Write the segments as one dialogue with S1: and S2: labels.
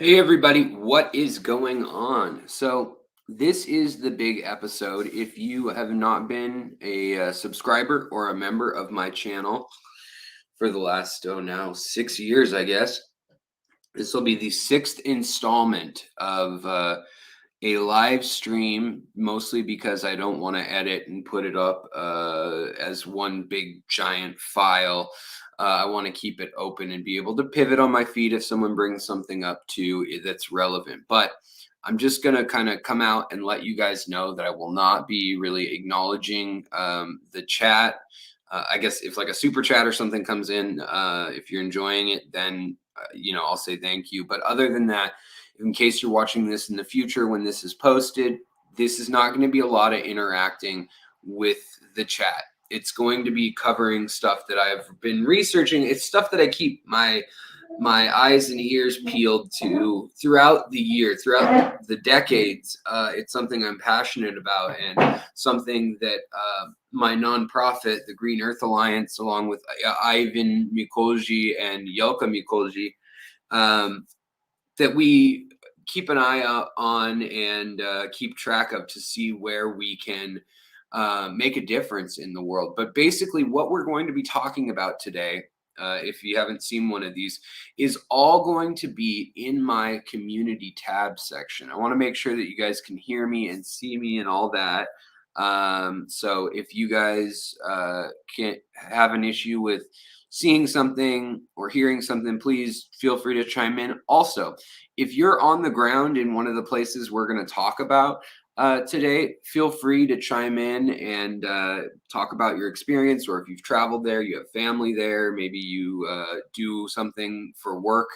S1: Hey everybody, what is going on? So, this is the big episode. If you have not been a subscriber or a member of my channel for the last, now 6 years, I guess, this will be the sixth installment of a live stream, mostly because I don't want to edit and put it up as one big giant file. I want to keep it open and be able to pivot on my feed if someone brings something up that's relevant. But I'm just going to kind of come out and let you guys know that I will not be really acknowledging the chat. I guess if like a super chat or something comes in, if you're enjoying it, then, I'll say thank you. But other than that, in case you're watching this in the future when this is posted, this is not going to be a lot of interacting with the chat. It's going to be covering stuff that I've been researching. It's stuff that I keep my eyes and ears peeled to throughout the year, throughout the decades. It's something I'm passionate about and something that my nonprofit, the Green Earth Alliance, along with Ivan Ecology and Yelka Ecology, that we keep an eye out on and keep track of to see where we can make a difference in the world. But basically, what we're going to be talking about today, if you haven't seen one of these, is all going to be in my community tab section. I want to make sure that you guys can hear me and see me and all that. So if you guys can't have an issue with seeing something or hearing something, please feel free to chime in. Also, if you're on the ground in one of the places we're going to talk about today, feel free to chime in and talk about your experience, or if you've traveled there, you have family there, maybe you do something for work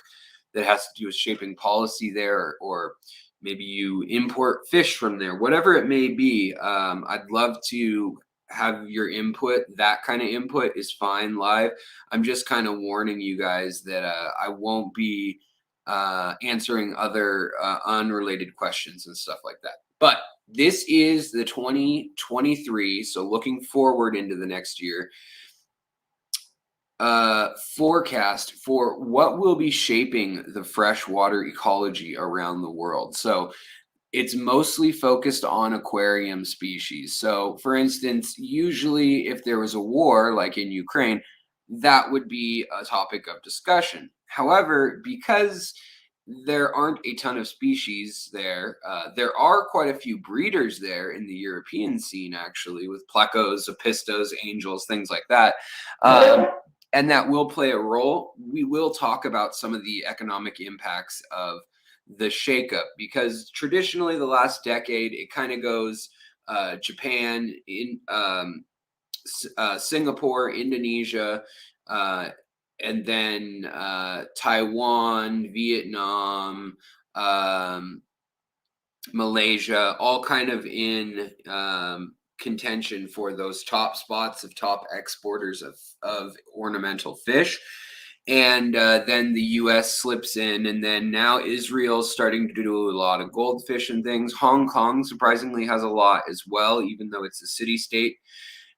S1: that has to do with shaping policy there, or maybe you import fish from there, whatever it may be. I'd love to have your input. That kind of input is fine live. I'm just kind of warning you guys that I won't be answering other unrelated questions and stuff like that. But this is the 2023, so looking forward into the next year, forecast for what will be shaping the freshwater ecology around the world. So it's mostly focused on aquarium species. So, for instance, usually if there was a war like in Ukraine, that would be a topic of discussion. However, because there aren't a ton of species there, there are quite a few breeders there in the European scene, actually, with plecos, opistos, angels, things like that. And that will play a role. We will talk about some of the economic impacts of the shakeup, because traditionally the last decade it kind of goes Japan, in Singapore, Indonesia, uh, and then Taiwan, Vietnam, um, Malaysia, all kind of in contention for those top spots of top exporters of ornamental fish. And then the US slips in, and then now Israel's starting to do a lot of goldfish and things. Hong Kong surprisingly has a lot as well, even though it's a city state,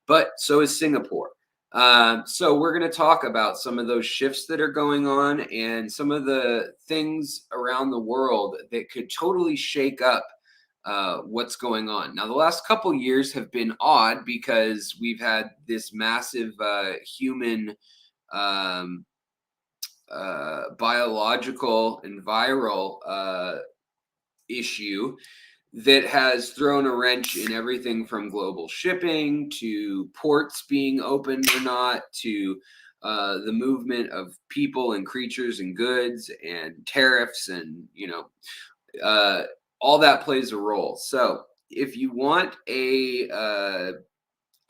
S1: but so is Singapore. So we're going to talk about some of those shifts that are going on and some of the things around the world that could totally shake up what's going on. Now, the last couple years have been odd because we've had this massive human um, biological and viral issue that has thrown a wrench in everything from global shipping to ports being open or not, to the movement of people and creatures and goods and tariffs, and uh, all that plays a role. So if you want a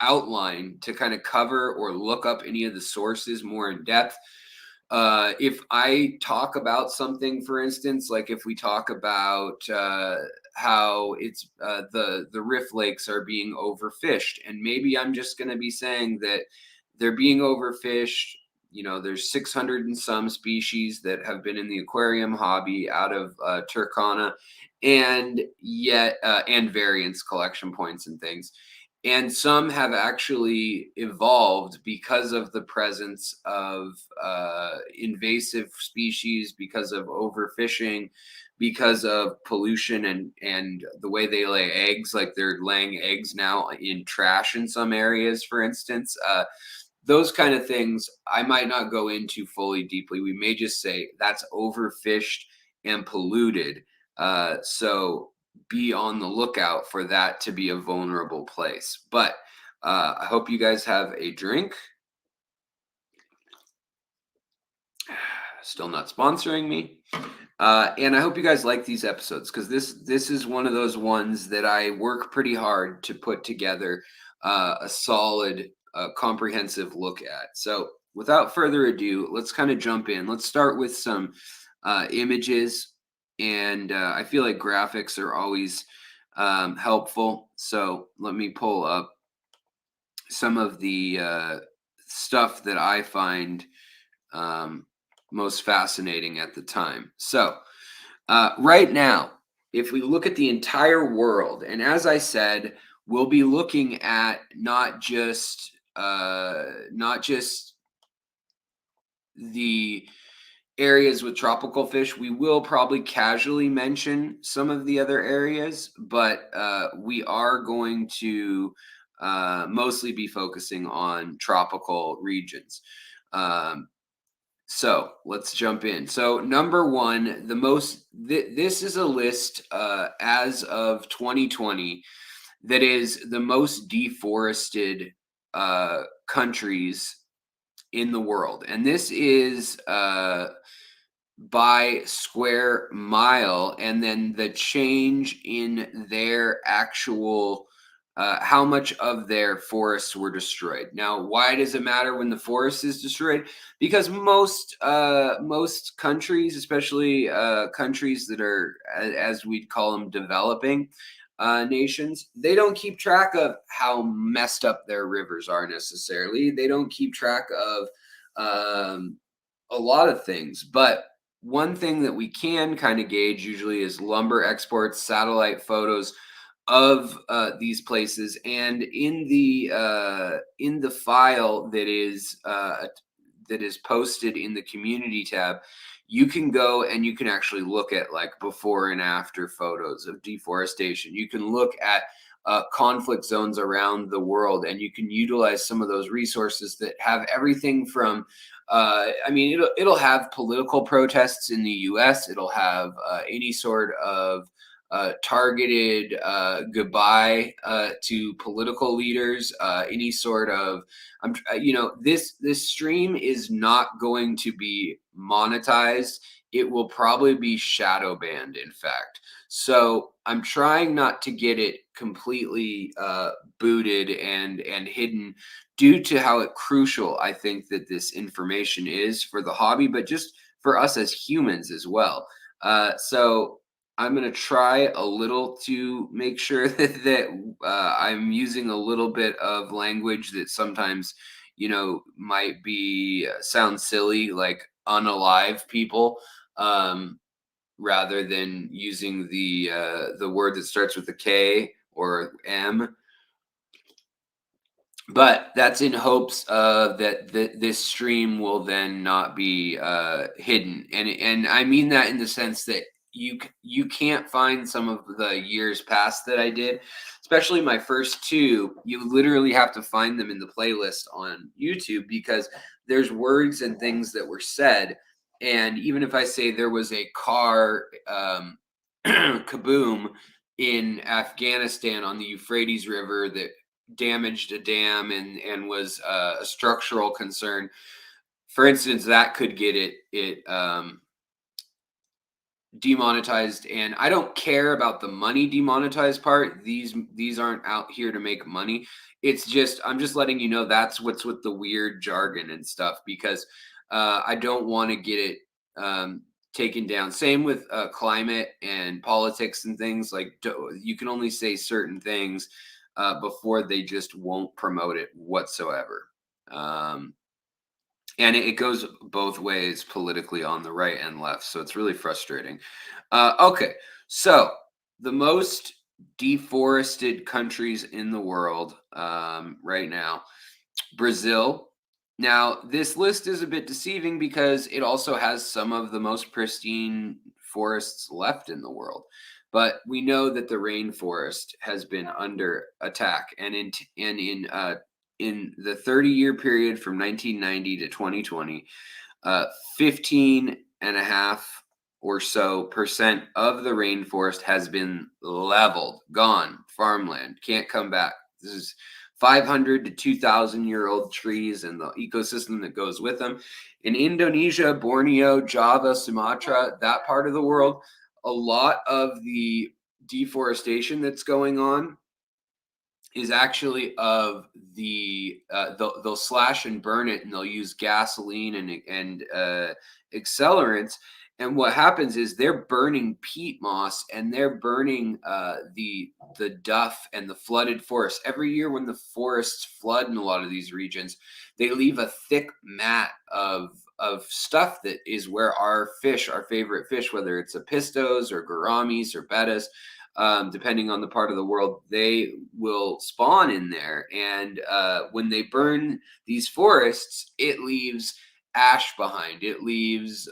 S1: outline to kind of cover or look up any of the sources more in depth, if I talk about something, for instance, like if we talk about how it's the Rift Lakes are being overfished, and maybe I'm just going to be saying that they're being overfished. There's 600 and some species that have been in the aquarium hobby out of Turkana, and yet and variants, collection points and things. And some have actually evolved because of the presence of invasive species, because of overfishing, because of pollution, and the way they lay eggs. Like they're laying eggs now in trash in some areas, for instance. Those kind of things I might not go into fully deeply. We may just say that's overfished and polluted. So be on the lookout for that to be a vulnerable place. But I hope you guys have a drink. Still not sponsoring me. And I hope you guys like these episodes, because this is one of those ones that I work pretty hard to put together a solid, comprehensive look at. So without further ado, let's kind of jump in. Let's start with some images, and I feel like graphics are always helpful. So let me pull up some of the stuff that I find um, most fascinating at the time. So, right now, if we look at the entire world, and as I said, we'll be looking at not just the areas with tropical fish. We will probably casually mention some of the other areas, but we are going to mostly be focusing on tropical regions. Um, so let's jump in. So number one, this is a list as of 2020 that is the most deforested countries in the world, and this is by square mile, and then the change in their actual how much of their forests were destroyed. Now, why does it matter when the forest is destroyed? Because most countries, especially countries that are, as we'd call them, developing nations, they don't keep track of how messed up their rivers are necessarily. They don't keep track of a lot of things, but one thing that we can kind of gauge usually is lumber exports, satellite photos of these places, and in the file that is posted in the community tab, you can go and you can actually look at like before and after photos of deforestation. You can look at conflict zones around the world, and you can utilize some of those resources that have everything from I mean, it'll have political protests in the U.S. It'll have any sort of targeted goodbye to political leaders. Any sort of, this stream is not going to be monetized. It will probably be shadow banned, in fact. So I'm trying not to get it completely booted and hidden, due to how crucial I think that this information is for the hobby, but just for us as humans as well. So I'm going to try a little to make sure that I'm using a little bit of language that sometimes, might be sound silly, like unalive people, um, rather than using the word that starts with a K or M. But that's in hopes of this stream will then not be hidden, and I mean that in the sense that you can't find some of the years past that I did, especially my first two. You literally have to find them in the playlist on YouTube, because there's words and things that were said, and even if I say there was a car kaboom in Afghanistan on the Euphrates River that damaged a dam and was a structural concern, for instance, that could get it demonetized. And I don't care about the money demonetized part. These aren't out here to make money. It's just, I'm just letting you know that's what's with the weird jargon and stuff, because I don't want to get it taken down. Same with climate and politics and things. Like, you can only say certain things before they just won't promote it whatsoever. And it goes both ways politically on the right and left. So it's really frustrating. Okay. So the most deforested countries in the world right now. Brazil. Now, this list is a bit deceiving because it also has some of the most pristine forests left in the world. But we know that the rainforest has been under attack, and in the 30-year period from 1990 to 2020, 15 and a half or so percent of the rainforest has been leveled, gone, farmland, can't come back. This is 500 to 2,000-year-old trees and the ecosystem that goes with them. In Indonesia, Borneo, Java, Sumatra, that part of the world, a lot of the deforestation that's going on is actually of they'll slash and burn it, and they'll use gasoline and accelerants. And what happens is they're burning peat moss, and they're burning the duff and the flooded forest. Every year when the forests flood in a lot of these regions, they leave a thick mat of stuff that is where our fish, our favorite fish, whether it's apistos or gouramis or bettas, depending on the part of the world, they will spawn in there. And when they burn these forests, it leaves ash behind. It leaves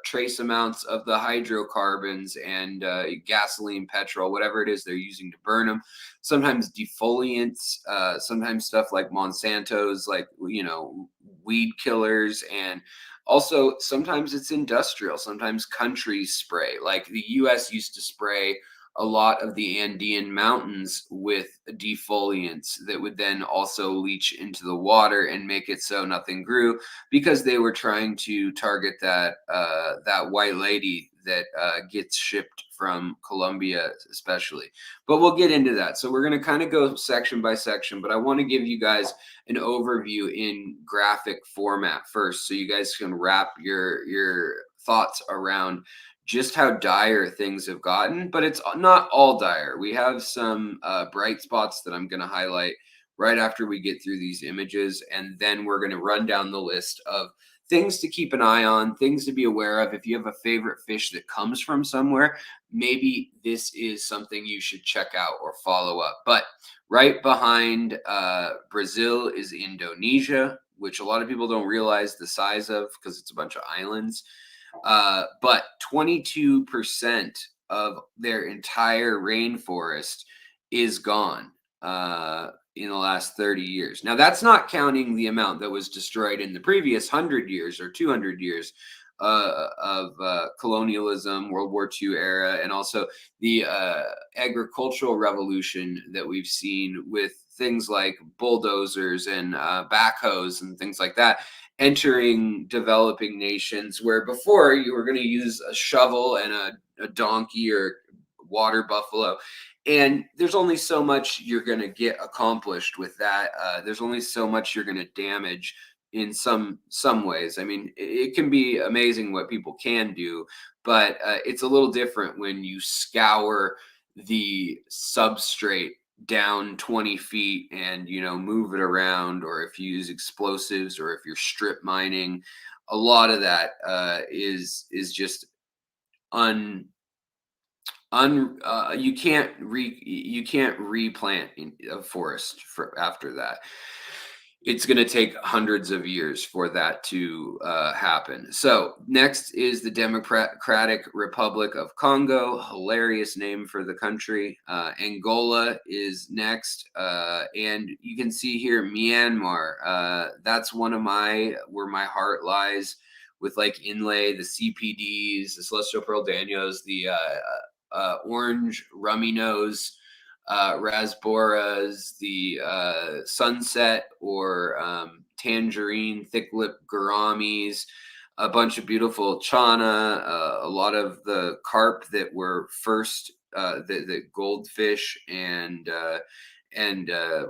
S1: trace amounts of the hydrocarbons and gasoline, petrol, whatever it is they're using to burn them. Sometimes defoliants, sometimes stuff like Monsanto's, like, weed killers. And also sometimes it's industrial. Sometimes countries spray, like the US used to spray a lot of the Andean mountains with defoliants that would then also leach into the water and make it so nothing grew, because they were trying to target that white lady that gets shipped from Colombia, especially. But we'll get into that. So we're going to kind of go section by section, but I want to give you guys an overview in graphic format first, so you guys can wrap your thoughts around just how dire things have gotten. But it's not all dire. We have some bright spots that I'm going to highlight right after we get through these images, and then we're going to run down the list of things to keep an eye on, things to be aware of. If you have a favorite fish that comes from somewhere, maybe this is something you should check out or follow up. But right behind Brazil is Indonesia, which a lot of people don't realize the size of, because it's a bunch of islands. But 22% of their entire rainforest is gone in the last 30 years. Now, that's not counting the amount that was destroyed in the previous 100 years or 200 years of colonialism, World War II era, and also the agricultural revolution that we've seen with things like bulldozers and backhoes and things like that entering developing nations, where before you were going to use a shovel and a donkey or water buffalo. And there's only so much you're going to get accomplished with that. There's only so much you're going to damage in some ways. I mean, it can be amazing what people can do, but it's a little different when you scour the substrate down 20 feet and move it around, or if you use explosives, or if you're strip mining. A lot of that is just un you can't replant in a forest for after that. It's going to take hundreds of years for that to happen. So next is the Democratic Republic of Congo. Hilarious name for the country. Angola is next. And you can see here Myanmar. That's where my heart lies, with like inlay, the CPDs, the Celestial Pearl Danios, the orange rummy nose rasboras, the sunset or tangerine thick lip gouramis, a bunch of beautiful chana, a lot of the carp that were first, the goldfish and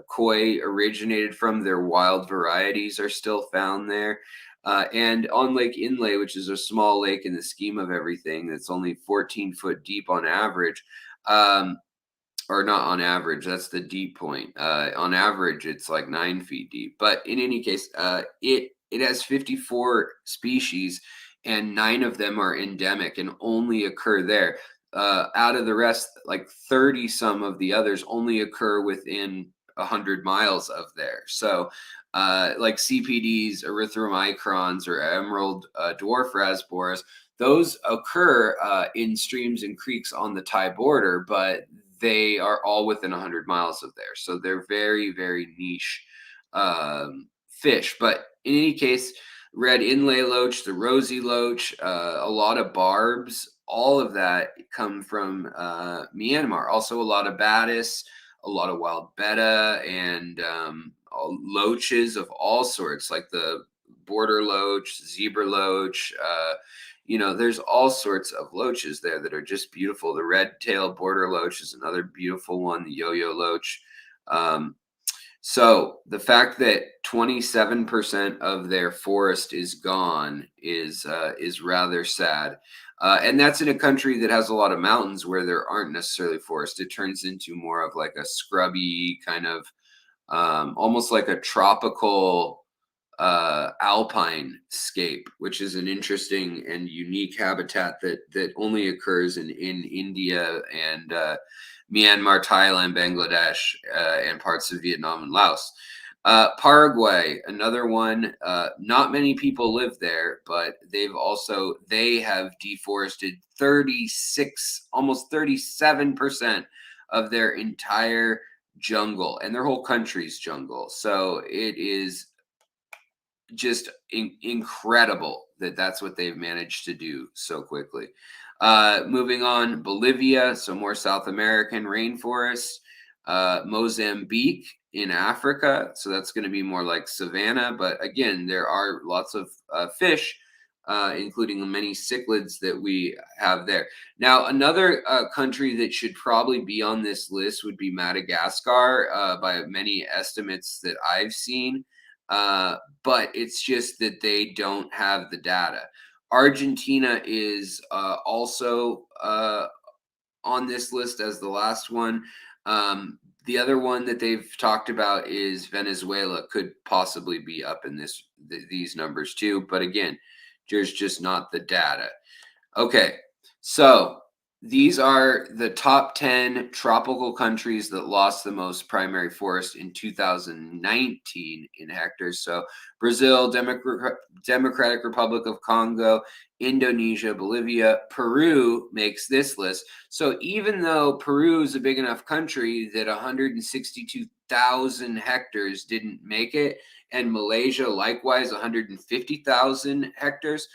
S1: koi originated from. Their wild varieties are still found there. And on Lake Inle, which is a small lake in the scheme of everything, that's only 14 foot deep on average, or not on average, that's the deep point. On average, it's like 9 feet deep. But in any case, it has 54 species, and 9 of them are endemic and only occur there. out of the rest, like 30 some of the others only occur within 100 miles of there. So, like CPDs, erythromicrons, or emerald dwarf rasboras, those occur in streams and creeks on the Thai border, but they are all within 100 miles of there. So they're very, very niche fish. But in any case, red inlay loach, the rosy loach, a lot of barbs, all of that come from Myanmar. Also, a lot of batis, a lot of wild betta, and loaches of all sorts, like the border loach, zebra loach. There's all sorts of loaches there that are just beautiful. The red-tailed border loach is another beautiful one. The yo-yo loach. So the fact that 27% of their forest is gone is rather sad, and that's in a country that has a lot of mountains where there aren't necessarily forests. It turns into more of like a scrubby kind of, almost like a tropical alpine scape, which is an interesting and unique habitat that only occurs in India and Myanmar, Thailand, Bangladesh, and parts of Vietnam and Laos. Paraguay, another one. Not many people live there, but they have deforested 36, almost 37% of their entire jungle, and their whole country's jungle. So it is just incredible that that's what they've managed to do so quickly. Moving on, Bolivia, so more South American rainforests. Mozambique in Africa, so that's going to be more like savanna, but again, there are lots of fish, including many cichlids that we have there. Now, another country that should probably be on this list would be Madagascar, by many estimates that I've seen. But it's just that they don't have the data. Argentina is also on this list as the last one. The other one that they've talked about is Venezuela, could possibly be up in these numbers too. But again, there's just not the data. Okay, so these are the top 10 tropical countries that lost the most primary forest in 2019 in hectares. So Brazil, Democratic Republic of Congo, Indonesia, Bolivia, Peru makes this list. So even though Peru is a big enough country that 162,000 hectares didn't make it, and Malaysia likewise 150,000 hectares,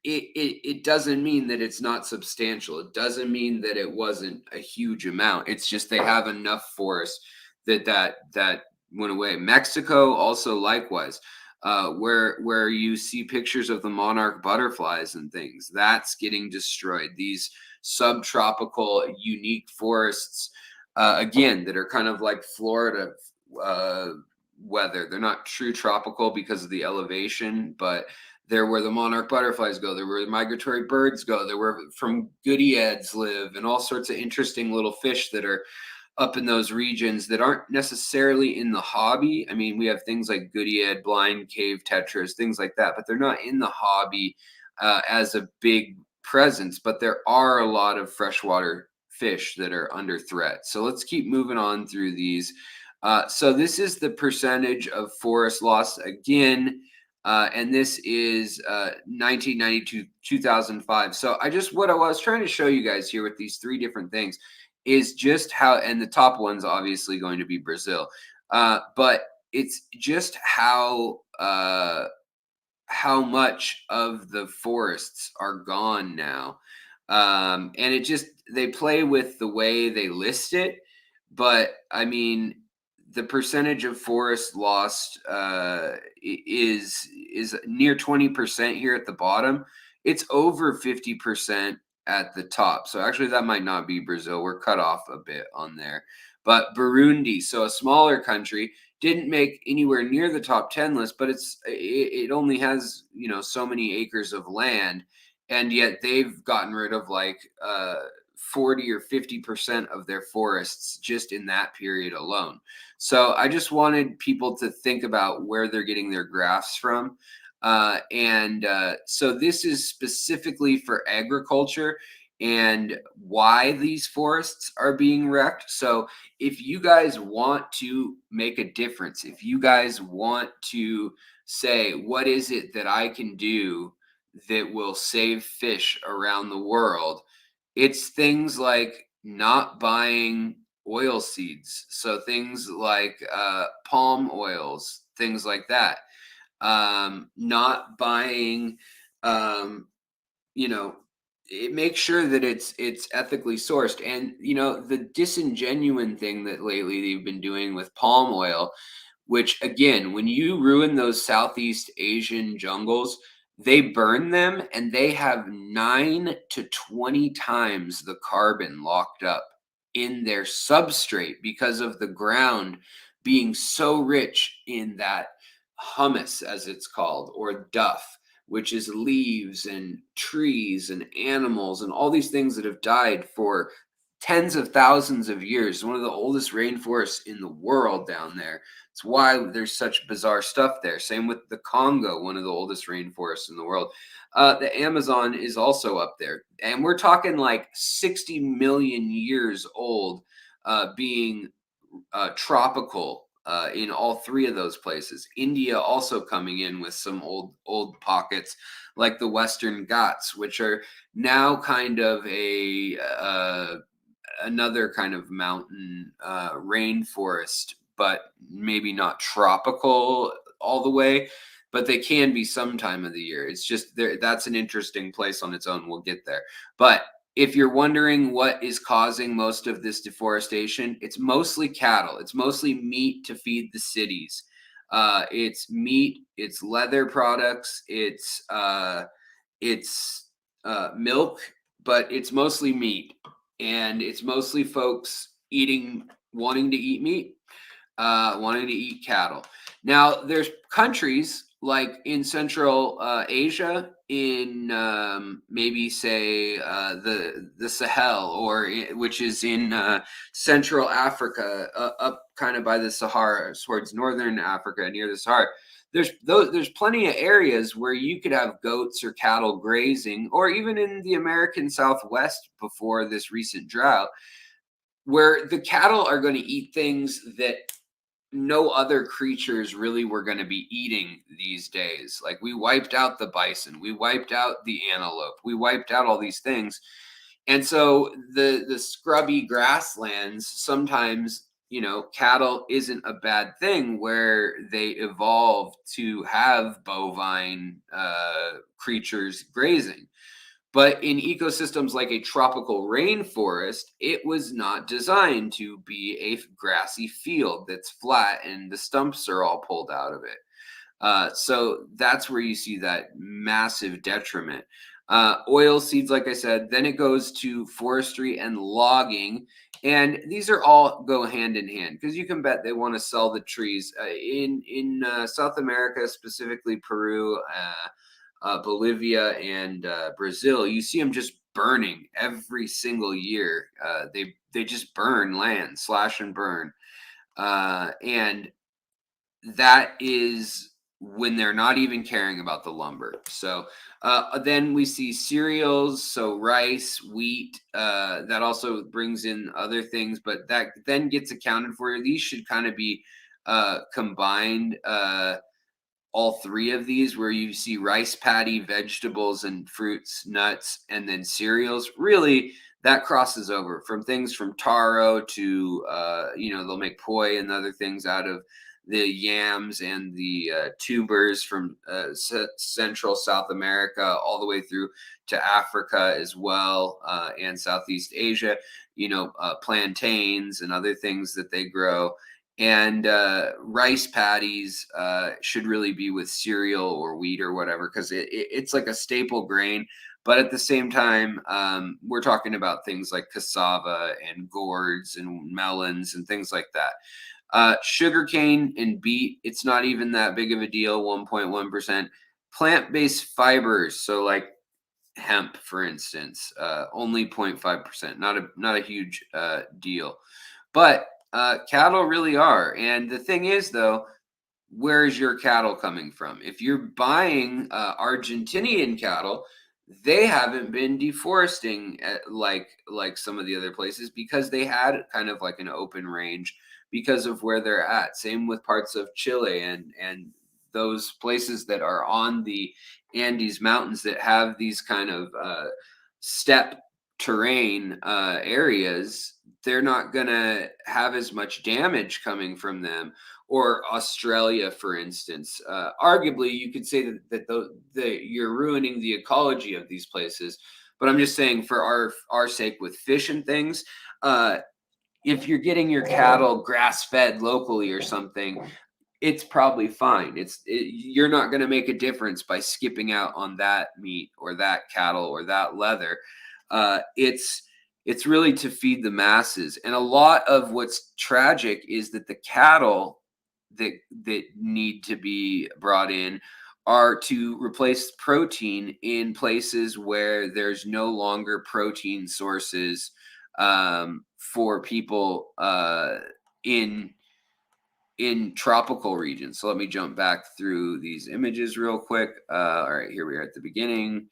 S1: it doesn't mean that it's not substantial. It doesn't mean that it wasn't a huge amount. It's just they have enough forest that went away. Mexico also likewise, where you see pictures of the monarch butterflies and things, that's getting destroyed. These subtropical unique forests, again, that are kind of like Florida weather. They're not true tropical because of the elevation, but they're where the monarch butterflies go. They're where the migratory birds go. They're where from goodieads live, and all sorts of interesting little fish that are up in those regions that aren't necessarily in the hobby. I mean, we have things like goodiead, blind cave tetras, things like that, but they're not in the hobby as a big presence. But there are a lot of freshwater fish that are under threat. So let's keep moving on through these. So this is the percentage of forest loss again. And this is 1992, 2005. So what I was trying to show you guys here with these three different things is just how, and the top one's obviously going to be Brazil, but it's just how much of the forests are gone now. And they play with the way they list it, but I mean, the percentage of forest lost is near 20% here at the bottom. It's over 50% at the top. So actually, that might not be Brazil. We're cut off a bit on there. But Burundi, so a smaller country, didn't make anywhere near the top 10 list, but it only has so many acres of land, and yet they've gotten rid of like 40 or 50% of their forests just in that period alone. So I just wanted people to think about where they're getting their graphs from. So this is specifically for agriculture. and why these forests are being wrecked. So if you guys want to make a difference, if you guys want to say, what is it that I can do that will save fish around the world? It's things like not buying oil seeds. So things like palm oils, things like that. Not buying, um, you know, it makes sure that it's ethically sourced. And the disingenuine thing that lately they've been doing with palm oil, which again, when you ruin those Southeast Asian jungles, they burn them and they have 9 to 20 times the carbon locked up in their substrate because of the ground being so rich in that humus, as it's called, or duff, which is leaves and trees and animals and all these things that have died for tens of thousands of years. One of the oldest rainforests in the world down there. It's why there's such bizarre stuff there. Same with the Congo, one of the oldest rainforests in the world. The Amazon is also up there. And we're talking like 60 million years old, being tropical in all three of those places. India also coming in with some old pockets like the Western Ghats, which are now kind of a another kind of mountain rainforest, but maybe not tropical all the way. But they can be some time of the year. It's just there. That's an interesting place on its own. We'll get there. But if you're wondering what is causing most of this deforestation, it's mostly cattle. It's mostly meat to feed the cities. It's meat. It's leather products. It's milk, but it's mostly meat, and it's mostly folks wanting to eat meat, wanting to eat cattle. Now, there's countries like in Central Asia, in maybe say the Sahel, which is in Central Africa, up kind of by the Sahara, towards northern Africa near the Sahara. There's plenty of areas where you could have goats or cattle grazing, or even in the American Southwest before this recent drought, where the cattle are going to eat things that no other creatures really were going to be eating these days. Like, we wiped out the bison, we wiped out the antelope, we wiped out all these things. And so the scrubby grasslands, sometimes, cattle isn't a bad thing, where they evolved to have bovine creatures grazing. But in ecosystems like a tropical rainforest, it was not designed to be a grassy field that's flat and the stumps are all pulled out of it. So that's where you see that massive detriment. Oil seeds, like I said, then it goes to forestry and logging. And these are all go hand in hand, because you can bet they want to sell the trees in South America, specifically Peru, Bolivia, and Brazil. You see them just burning every single year. They just burn land, slash and burn, and that is when they're not even caring about the lumber. So then we see cereals, so rice, wheat. That also brings in other things, but that then gets accounted for. These should kind of be combined. All three of these, where you see rice paddy, vegetables and fruits, nuts, and then cereals. Really, that crosses over from things from taro to they'll make poi and other things out of the yams and the tubers from Central South America, all the way through to Africa as well, and Southeast Asia. Plantains and other things that they grow. And rice paddies should really be with cereal or wheat or whatever, because it's like a staple grain. But at the same time, we're talking about things like cassava and gourds and melons and things like that. Sugarcane and beet, it's not even that big of a deal, 1.1%. Plant-based fibers, so like hemp, for instance, only 0.5%. Not a huge deal. But cattle really are. And the thing is, though, where's your cattle coming from? If you're buying Argentinian cattle, they haven't been deforesting like some of the other places because they had kind of like an open range because of where they're at. Same with parts of Chile and those places that are on the Andes Mountains that have these kind of steppe terrain areas. They're not going to have as much damage coming from them. Or Australia, for instance. Arguably, you could say that you're ruining the ecology of these places. But I'm just saying, for our sake, with fish and things, if you're getting your cattle grass fed locally or something, it's probably fine. You're not going to make a difference by skipping out on that meat or that cattle or that leather. It's really to feed the masses. And a lot of what's tragic is that the cattle that need to be brought in are to replace protein in places where there's no longer protein sources for people in tropical regions. So let me jump back through these images real quick. All right, here we are at the beginning.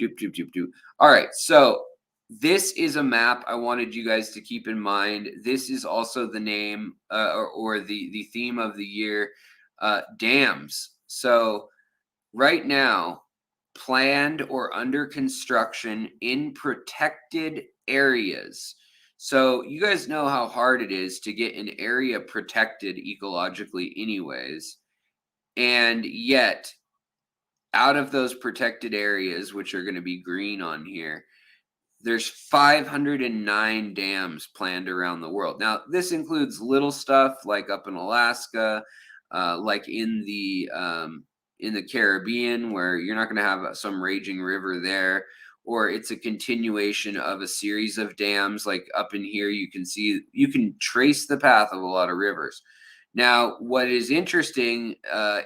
S1: Doop, doop, doop, doop. All right, so this is a map I wanted you guys to keep in mind. This is also the name or the theme of the year, dams. So right now, planned or under construction in protected areas. So you guys know how hard it is to get an area protected ecologically anyways. And yet, out of those protected areas, which are going to be green on here, there's 509 dams planned around the world. Now, this includes little stuff like up in Alaska, like in the Caribbean, where you're not going to have some raging river there, or it's a continuation of a series of dams. Like up in here, you can trace the path of a lot of rivers. Now, what is interesting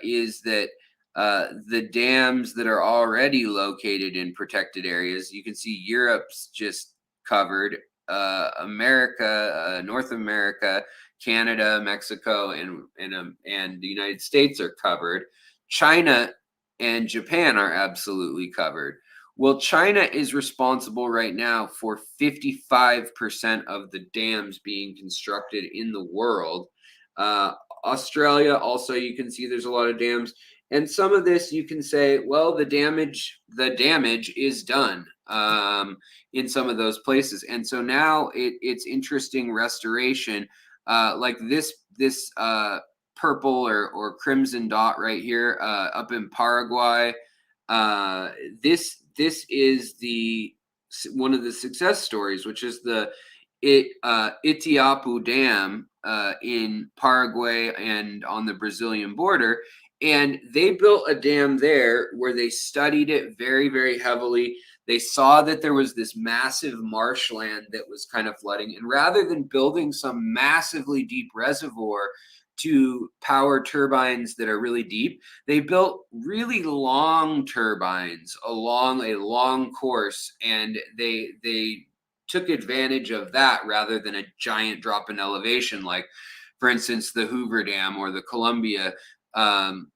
S1: is that the dams that are already located in protected areas, you can see Europe's just covered, America, North America, Canada, Mexico, and the United States are covered. China and Japan are absolutely covered. Well, China is responsible right now for 55% of the dams being constructed in the world. Australia also, you can see there's a lot of dams. And some of this you can say, well, the damage is done in some of those places. And so now it's interesting restoration, like this purple or crimson dot right here up in Paraguay. This is one of the success stories, which is the Itiapu Dam in Paraguay and on the Brazilian border. And they built a dam there where they studied it very, very heavily. They saw that there was this massive marshland that was kind of flooding. And rather than building some massively deep reservoir to power turbines that are really deep, they built really long turbines along a long course. And they took advantage of that rather than a giant drop in elevation, like, for instance, the Hoover Dam or the Columbia Grand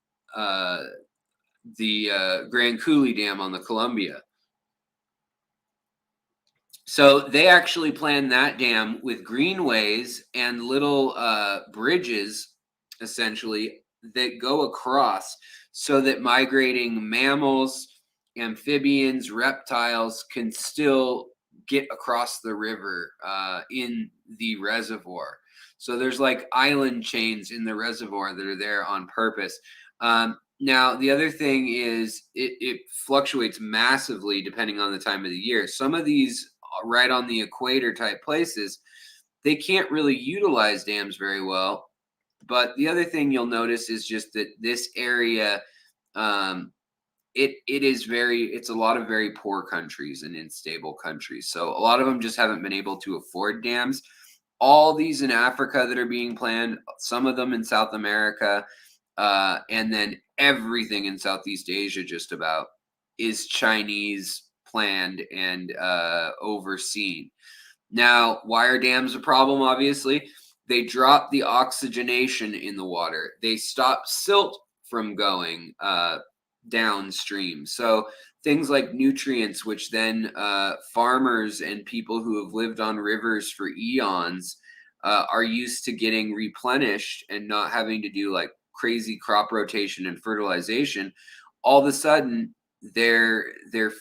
S1: Coulee Dam on the Columbia. So they actually planned that dam with greenways and little bridges, essentially, that go across so that migrating mammals, amphibians, reptiles can still get across the river in the reservoir. So there's like island chains in the reservoir that are there on purpose. Now, the other thing is it fluctuates massively depending on the time of the year. Some of these right on the equator type places, they can't really utilize dams very well. But the other thing you'll notice is just that this area, it's a lot of very poor countries and unstable countries. So a lot of them just haven't been able to afford dams. All these in Africa that are being planned, some of them in South America, and then everything in Southeast Asia just about is Chinese planned and overseen. Now, why are dams a problem? Obviously, they drop the oxygenation in the water. They stop silt from going downstream. So things like nutrients, which then farmers and people who have lived on rivers for eons are used to getting replenished and not having to do like crazy crop rotation and fertilization. All of a sudden, their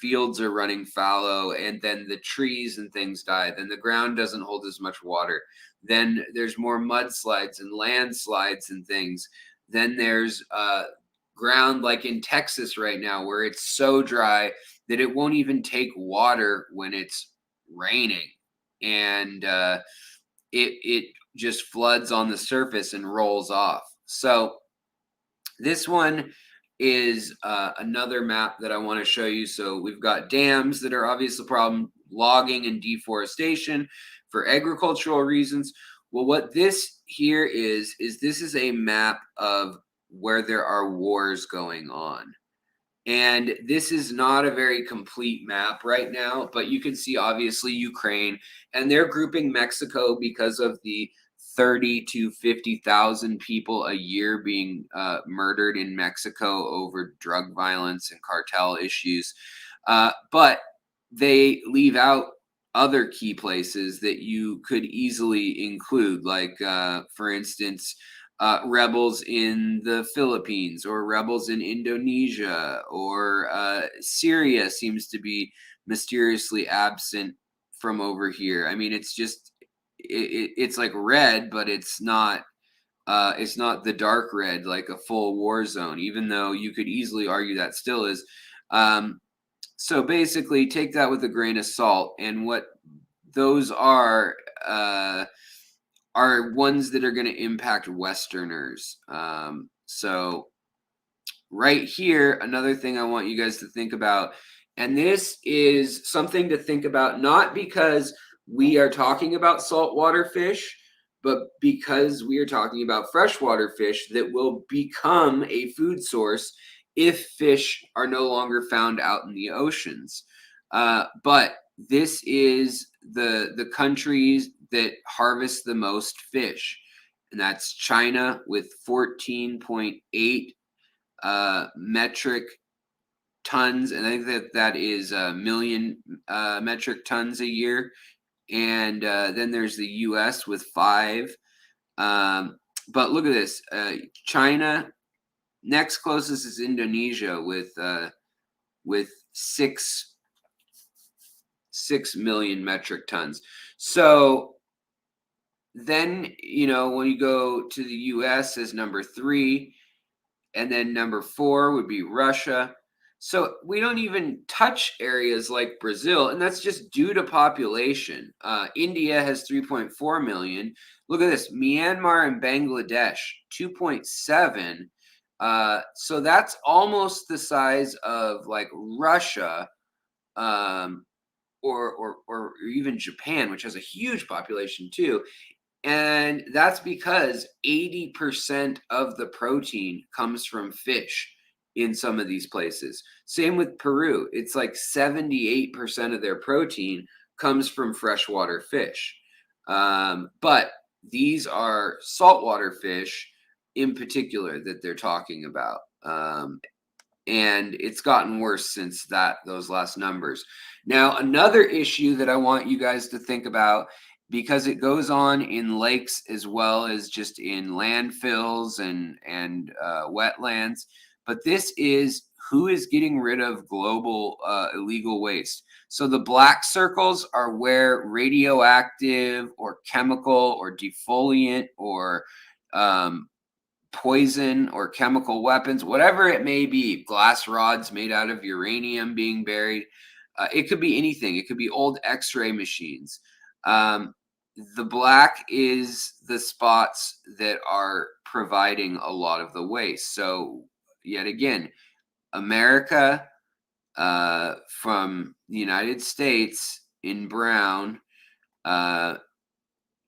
S1: fields are running fallow, and then the trees and things die. Then the ground doesn't hold as much water. Then there's more mudslides and landslides and things. Then there's ground like in Texas right now where it's so dry that it won't even take water when it's raining, and it just floods on the surface and rolls off. So this one is another map that I want to show you. So we've got dams that are obviously a problem, logging and deforestation for agricultural reasons. Well, what this here is this is a map of where there are wars going on. And this is not a very complete map right now, but you can see obviously Ukraine, and they're grouping Mexico because of the 30 to 50,000 people a year being murdered in Mexico over drug violence and cartel issues. But they leave out other key places that you could easily include, like, for instance, rebels in the Philippines or rebels in Indonesia, or Syria seems to be mysteriously absent from over here. I mean, it's just it's like red, but it's not the dark red like a full war zone, even though you could easily argue that still is. So basically, take that with a grain of salt, and what those are ones that are going to impact Westerners. So right here, another thing I want you guys to think about, and this is something to think about, not because we are talking about saltwater fish, but because we are talking about freshwater fish that will become a food source if fish are no longer found out in the oceans. But this is the countries that harvest the most fish, and that's China with 14.8 metric tons, and I think that is a million metric tons a year. And then there's the U.S. with 5. But look at this: China. Next closest is Indonesia with 6 million metric tons. So then, when you go to the US as number 3, and then number 4 would be Russia. So we don't even touch areas like Brazil, and that's just due to population. India has 3.4 million. Look at this: Myanmar and Bangladesh, 2.7. So that's almost the size of like Russia, or even Japan, which has a huge population too. And that's because 80% of the protein comes from fish in some of these places. Same with Peru. It's like 78% of their protein comes from freshwater fish. But these are saltwater fish in particular that they're talking about. And it's gotten worse since those last numbers. Now, another issue that I want you guys to think about, because it goes on in lakes as well as just in landfills and wetlands, but this is who is getting rid of global illegal waste. So the black circles are where radioactive or chemical or defoliant or poison or chemical weapons, whatever it may be, glass rods made out of uranium being buried. It could be anything. It could be old x-ray machines. The black is the spots that are providing a lot of the waste. So yet again, America, from the United States in brown,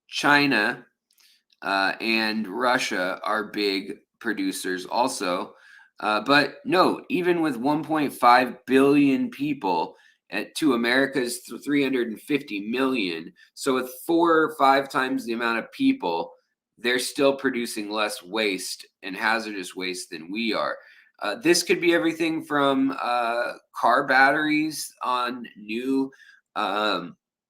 S1: China, and Russia are big producers also. But note, even with 1.5 billion people to America's 350 million, so with 4 or 5 times the amount of people, they're still producing less waste and hazardous waste than we are. This could be everything from car batteries on new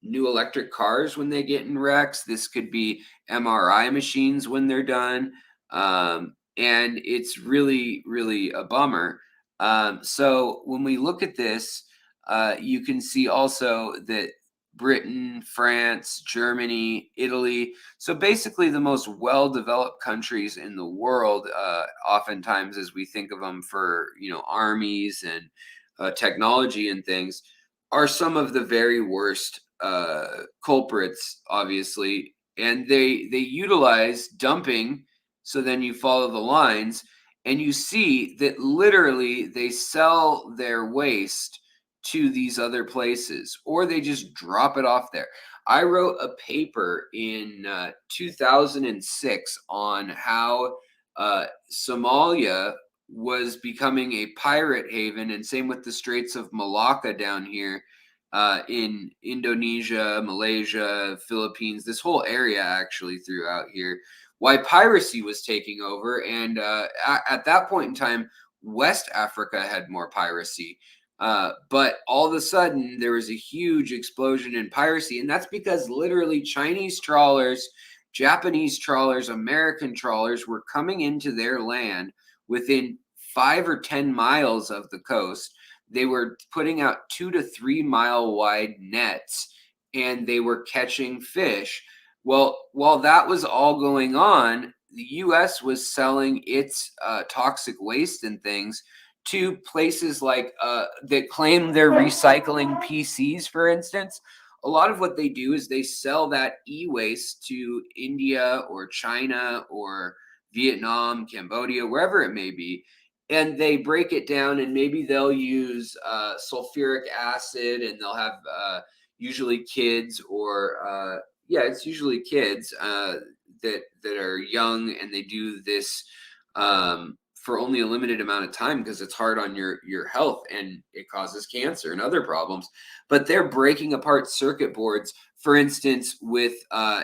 S1: electric cars when they get in wrecks. This could be MRI machines when they're done. And it's really, really a bummer. So when we look at this, you can see also that Britain, France, Germany, Italy, so basically the most well-developed countries in the world, oftentimes as we think of them for, armies and technology and things, are some of the very worst culprits, obviously, and they utilize dumping. So then you follow the lines, and you see that literally they sell their waste to these other places, or they just drop it off there. I wrote a paper in 2006 on how Somalia was becoming a pirate haven, and same with the Straits of Malacca down here in Indonesia, Malaysia, Philippines, this whole area actually throughout here. Why piracy was taking over, and at that point in time, West Africa had more piracy. But all of a sudden, there was a huge explosion in piracy, and that's because literally Chinese trawlers, Japanese trawlers, American trawlers were coming into their land within 5 or 10 miles of the coast. They were putting out 2 to 3 mile wide nets, and they were catching fish. Well, while that was all going on, the U.S. was selling its toxic waste and things to places like that claim they're recycling PCs, for instance. A lot of what they do is they sell that e-waste to India or China or Vietnam, Cambodia, wherever it may be, and they break it down, and maybe they'll use sulfuric acid, and they'll have usually kids or yeah, it's usually kids that are young, and they do this for only a limited amount of time because it's hard on your health, and it causes cancer and other problems. But they're breaking apart circuit boards, for instance, with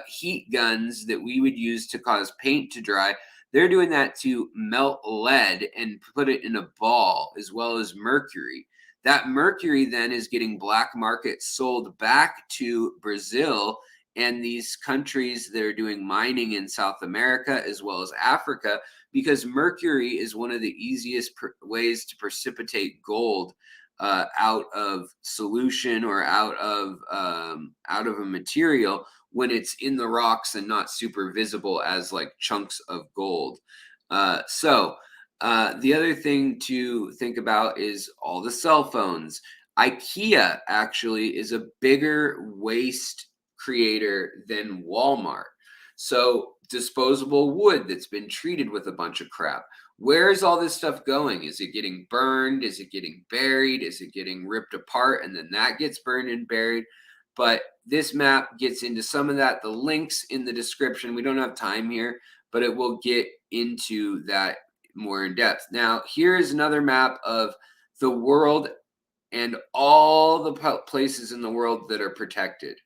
S1: heat guns that we would use to cause paint to dry. They're doing that to melt lead and put it in a ball, as well as mercury. That mercury then is getting black market sold back to Brazil and these countries that are doing mining in South America as well as Africa, because mercury is one of the easiest ways to precipitate gold out of solution or out of a material when it's in the rocks and not super visible as like chunks of gold. So the other thing to think about is all the cell phones. IKEA actually is a bigger waste creator than Walmart. So disposable wood that's been treated with a bunch of crap. Where is all this stuff going? Is it getting burned? Is it getting buried? Is it getting ripped apart and then that gets burned and buried? But this map gets into some of that. The links in the description. We don't have time here, but it will get into that more in depth. Now, here is another map of the world and all the places in the world that are protected.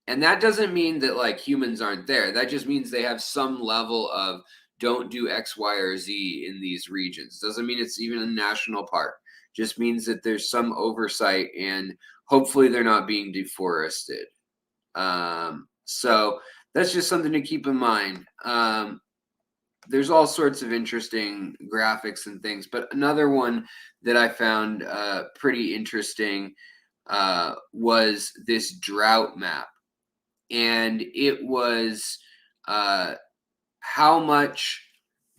S1: And that doesn't mean that like humans aren't there. That just means they have some level of don't do X, Y, or Z in these regions. Doesn't mean it's even a national park. Just means that there's some oversight, and hopefully they're not being deforested. So that's just something to keep in mind. There's all sorts of interesting graphics and things, but another one that I found pretty interesting was this drought map. And it was how much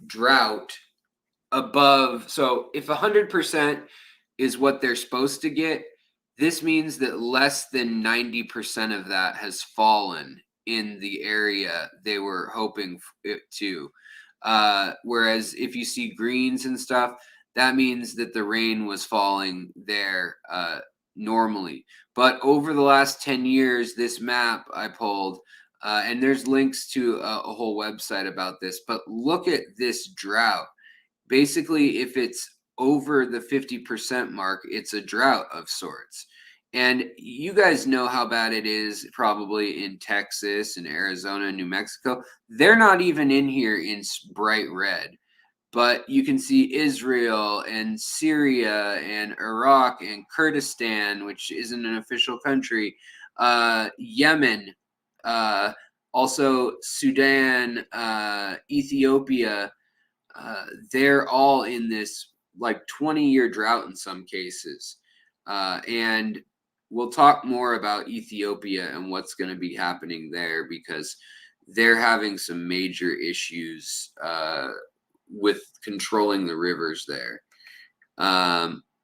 S1: drought above. So if 100% is what they're supposed to get, this means that less than 90% of that has fallen in the area they were hoping it to. Whereas if you see greens and stuff, that means that the rain was falling there normally. But over the last 10 years, this map I pulled, and there's links to a whole website about this, but look at this drought. Basically, if it's over the 50% mark, it's a drought of sorts. And you guys know how bad it is probably in Texas and Arizona and New Mexico. They're not even in here in bright red. but you can see Israel and Syria and Iraq and Kurdistan, which isn't an official country, Yemen, uh, also Sudan, Ethiopia. They're all in this like 20-year drought in some cases. And we'll talk more about Ethiopia and what's going to be happening there because they're having some major issues with controlling the rivers there.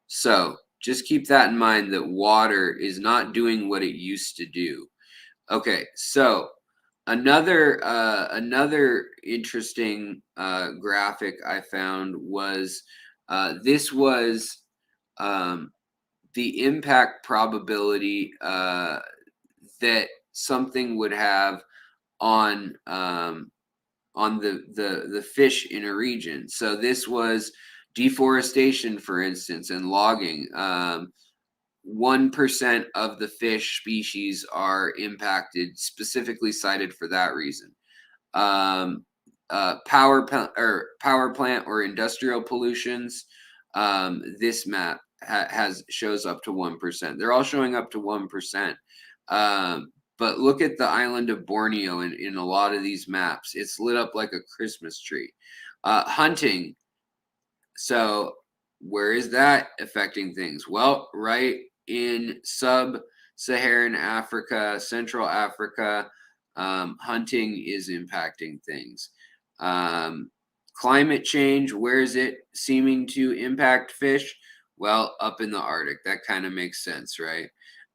S1: So just keep that in mind that water is not doing what it used to do. Okay, so another interesting graphic I found was this was um, the impact probability that something would have on on the fish in a region. So this was deforestation, for instance, and logging. 1% of the fish species are impacted, specifically cited for that reason. Um, power plant or industrial pollutions. This map has shows up to 1%. They're all showing up to 1%. But look at the island of Borneo in a lot of these maps. It's lit up like a Christmas tree. Hunting. So where is that affecting things? Well, right in sub-Saharan Africa, Central Africa, hunting is impacting things. Climate change, where is it seeming to impact fish? Well, up in the Arctic. That kind of makes sense, right?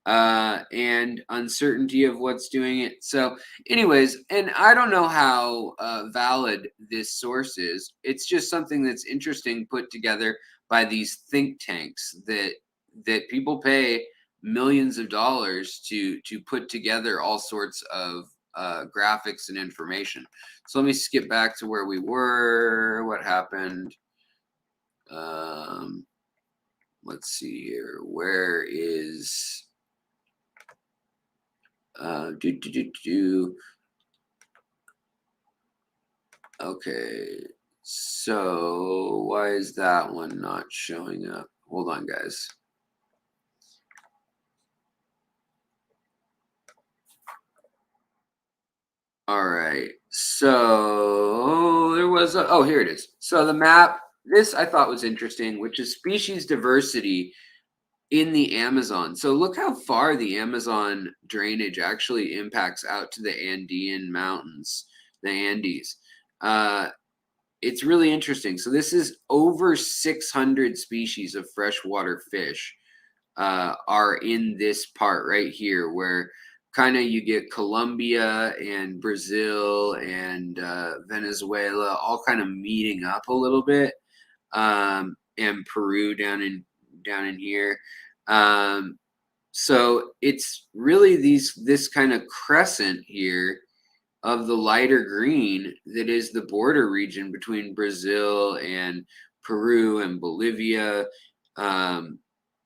S1: And uncertainty of what's doing it. So, anyways, and I don't know how valid this source is. It's just something that's interesting put together by these think tanks that people pay millions of dollars to put together all sorts of graphics and information. So let me skip back to where we were. What happened? Um, let's see here. Where is do do do do? Okay, so why is that one not showing up? Hold on, guys. All right, so there was oh, here it is. So the map, this I thought was interesting, which is species diversity in the Amazon. So look how far the Amazon drainage actually impacts out to the Andean mountains, the Andes. Uh, it's really interesting. So this is over 600 species of freshwater fish are in this part right here, where kind of you get Colombia and Brazil and Venezuela all kind of meeting up a little bit, and Peru down in here. Um, so it's really this kind of crescent here of the lighter green that is the border region between Brazil and Peru and Bolivia. Um,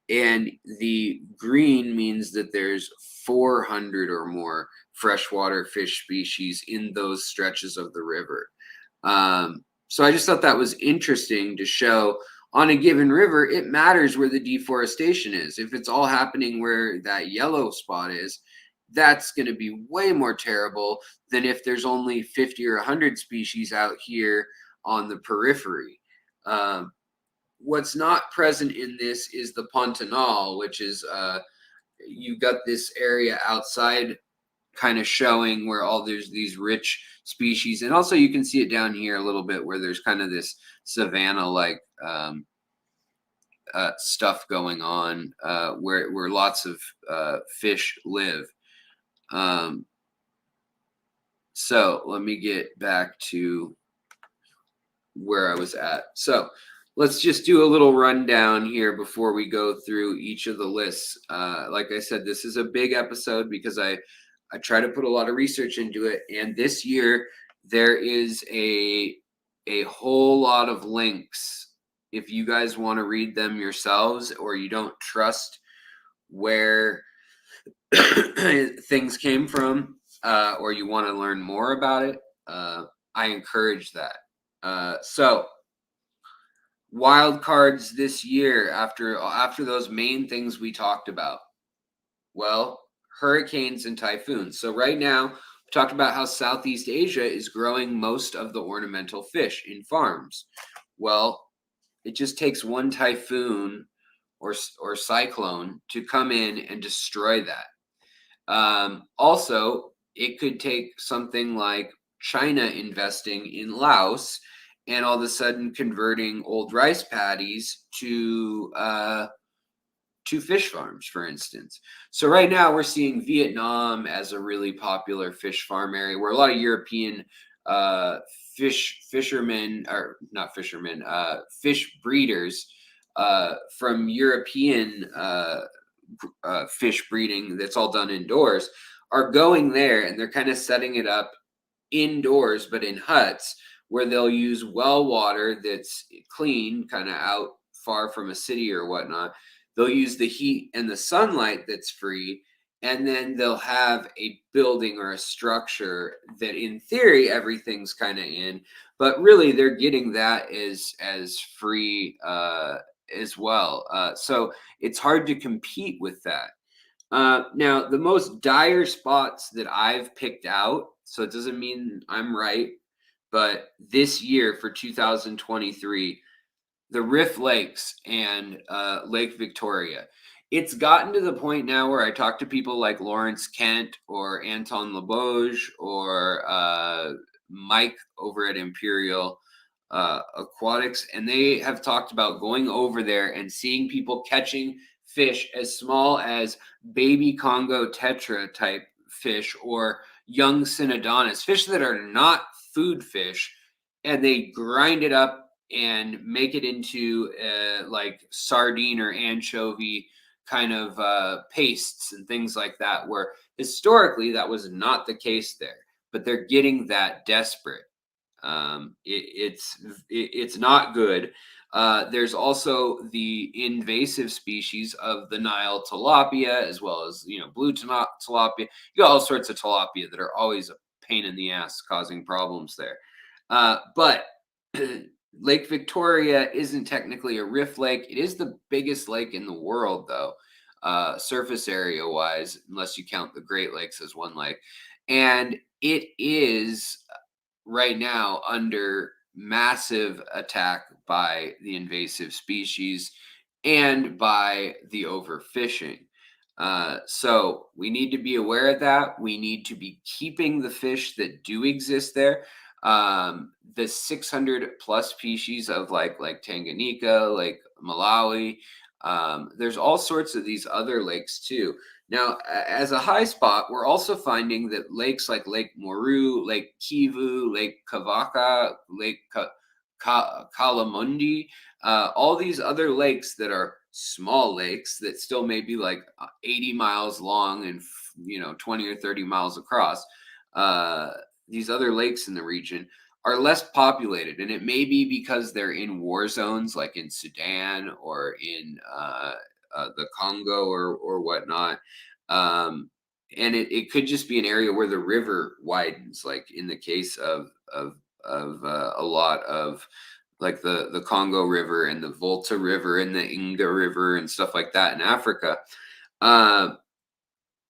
S1: and the green means that there's 400 or more freshwater fish species in those stretches of the river. So I just thought that was interesting to show on a given river, it matters where the deforestation is. If it's all happening where that yellow spot is, that's going to be way more terrible than if there's only 50 or 100 species out here on the periphery. Um, what's not present in this is the Pantanal, which is you've got this area outside kind of showing where all there's these rich species, and also you can see it down here a little bit where there's kind of this savanna like stuff going on where lots of fish live. So let me get back to where I was at. So let's just do a little rundown here before we go through each of the lists. Like I said, this is a big episode because I try to put a lot of research into it. And this year there is a whole lot of links. If you guys want to read them yourselves or you don't trust where things came from, or you want to learn more about it, I encourage that. So wild cards this year after those main things we talked about? Well, hurricanes and typhoons. So right now, we talked about how Southeast Asia is growing most of the ornamental fish in farms. Well, it just takes one typhoon or cyclone to come in and destroy that. Also, it could take something like China investing in Laos and all of a sudden converting old rice paddies to fish farms, for instance. So right now we're seeing Vietnam as a really popular fish farm area where a lot of European uh, fishermen, or not fishermen, fish breeders from European fish breeding that's all done indoors are going there, and they're kind of setting it up indoors but in huts where they'll use well water that's clean, kind of out far from a city or whatnot. They'll use the heat and the sunlight that's free, and then they'll have a building or a structure that in theory everything's kind of in, but really they're getting that as free as well. So it's hard to compete with that. Now, the most dire spots that I've picked out, so it doesn't mean I'm right, but this year for 2023, the Rift Lakes and Lake Victoria. It's gotten to the point now where I talk to people like Lawrence Kent or Anton LeBoge or Mike over at Imperial Aquatics, and they have talked about going over there and seeing people catching fish as small as baby Congo tetra type fish or young Synodontis, fish that are not food fish, and they grind it up and make it into like sardine or anchovy kind of pastes and things like that, where historically that was not the case there, but they're getting that desperate. It's not good. There's also the invasive species of the Nile tilapia, as well as blue tilapia. You got all sorts of tilapia that are always a pain in the ass, causing problems there. But Lake Victoria isn't technically a rift lake. It is the biggest lake in the world, though, surface area wise, unless you count the Great Lakes as one lake. And it is right now under massive attack by the invasive species and by the overfishing. So we need to be aware of that. We need to be keeping the fish that do exist there. The 600 plus species of like Tanganyika, like Malawi. There's all sorts of these other lakes too. Now, as a high spot, we're also finding that lakes like Lake Moru, Lake Kivu, Lake Kavaka, Lake Kalamundi, all these other lakes that are small lakes that still may be like 80 miles long and 20 or 30 miles across. These other lakes in the region are less populated, and it may be because they're in war zones, like in Sudan or in the Congo or whatnot. And it could just be an area where the river widens, like in the case of a lot of like the Congo River and the Volta River and the Inga River and stuff like that in Africa. Uh,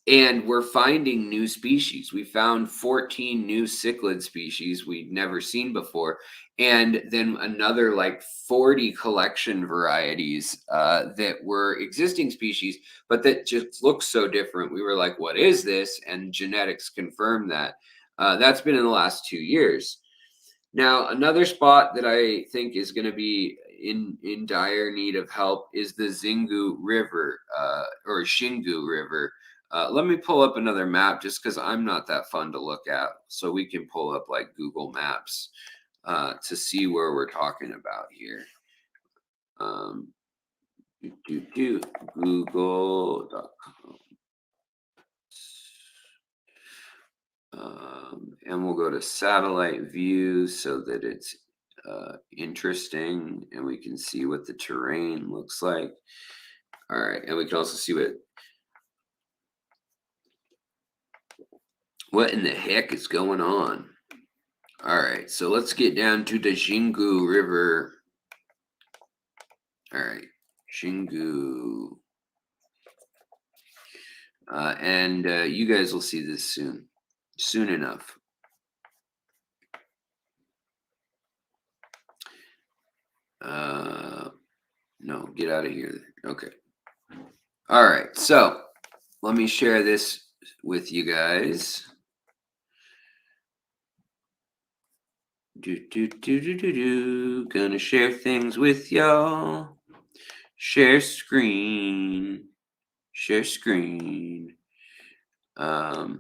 S1: and we're finding new species. We found 14 new cichlid species we'd never seen before. And then another like 40 collection varieties that were existing species, but that just look so different. We were like, what is this? And genetics confirmed that. That's been in the last 2 years. Now, another spot that I think is going to be in dire need of help is the Xingu River or Xingu River. Let me pull up another map just because I'm not that fun to look at. So we can pull up like Google Maps to see where we're talking about here. Google.com. And we'll go to satellite view so that it's interesting and we can see what the terrain looks like. All right, and we can also see what in the heck is going on. All right, so let's get down to the Xingu River All right, Xingu. And you guys will see this soon enough. No, get out of here. Okay. All right, so let me share this with you guys. Gonna share things with y'all. Share screen. Share screen. All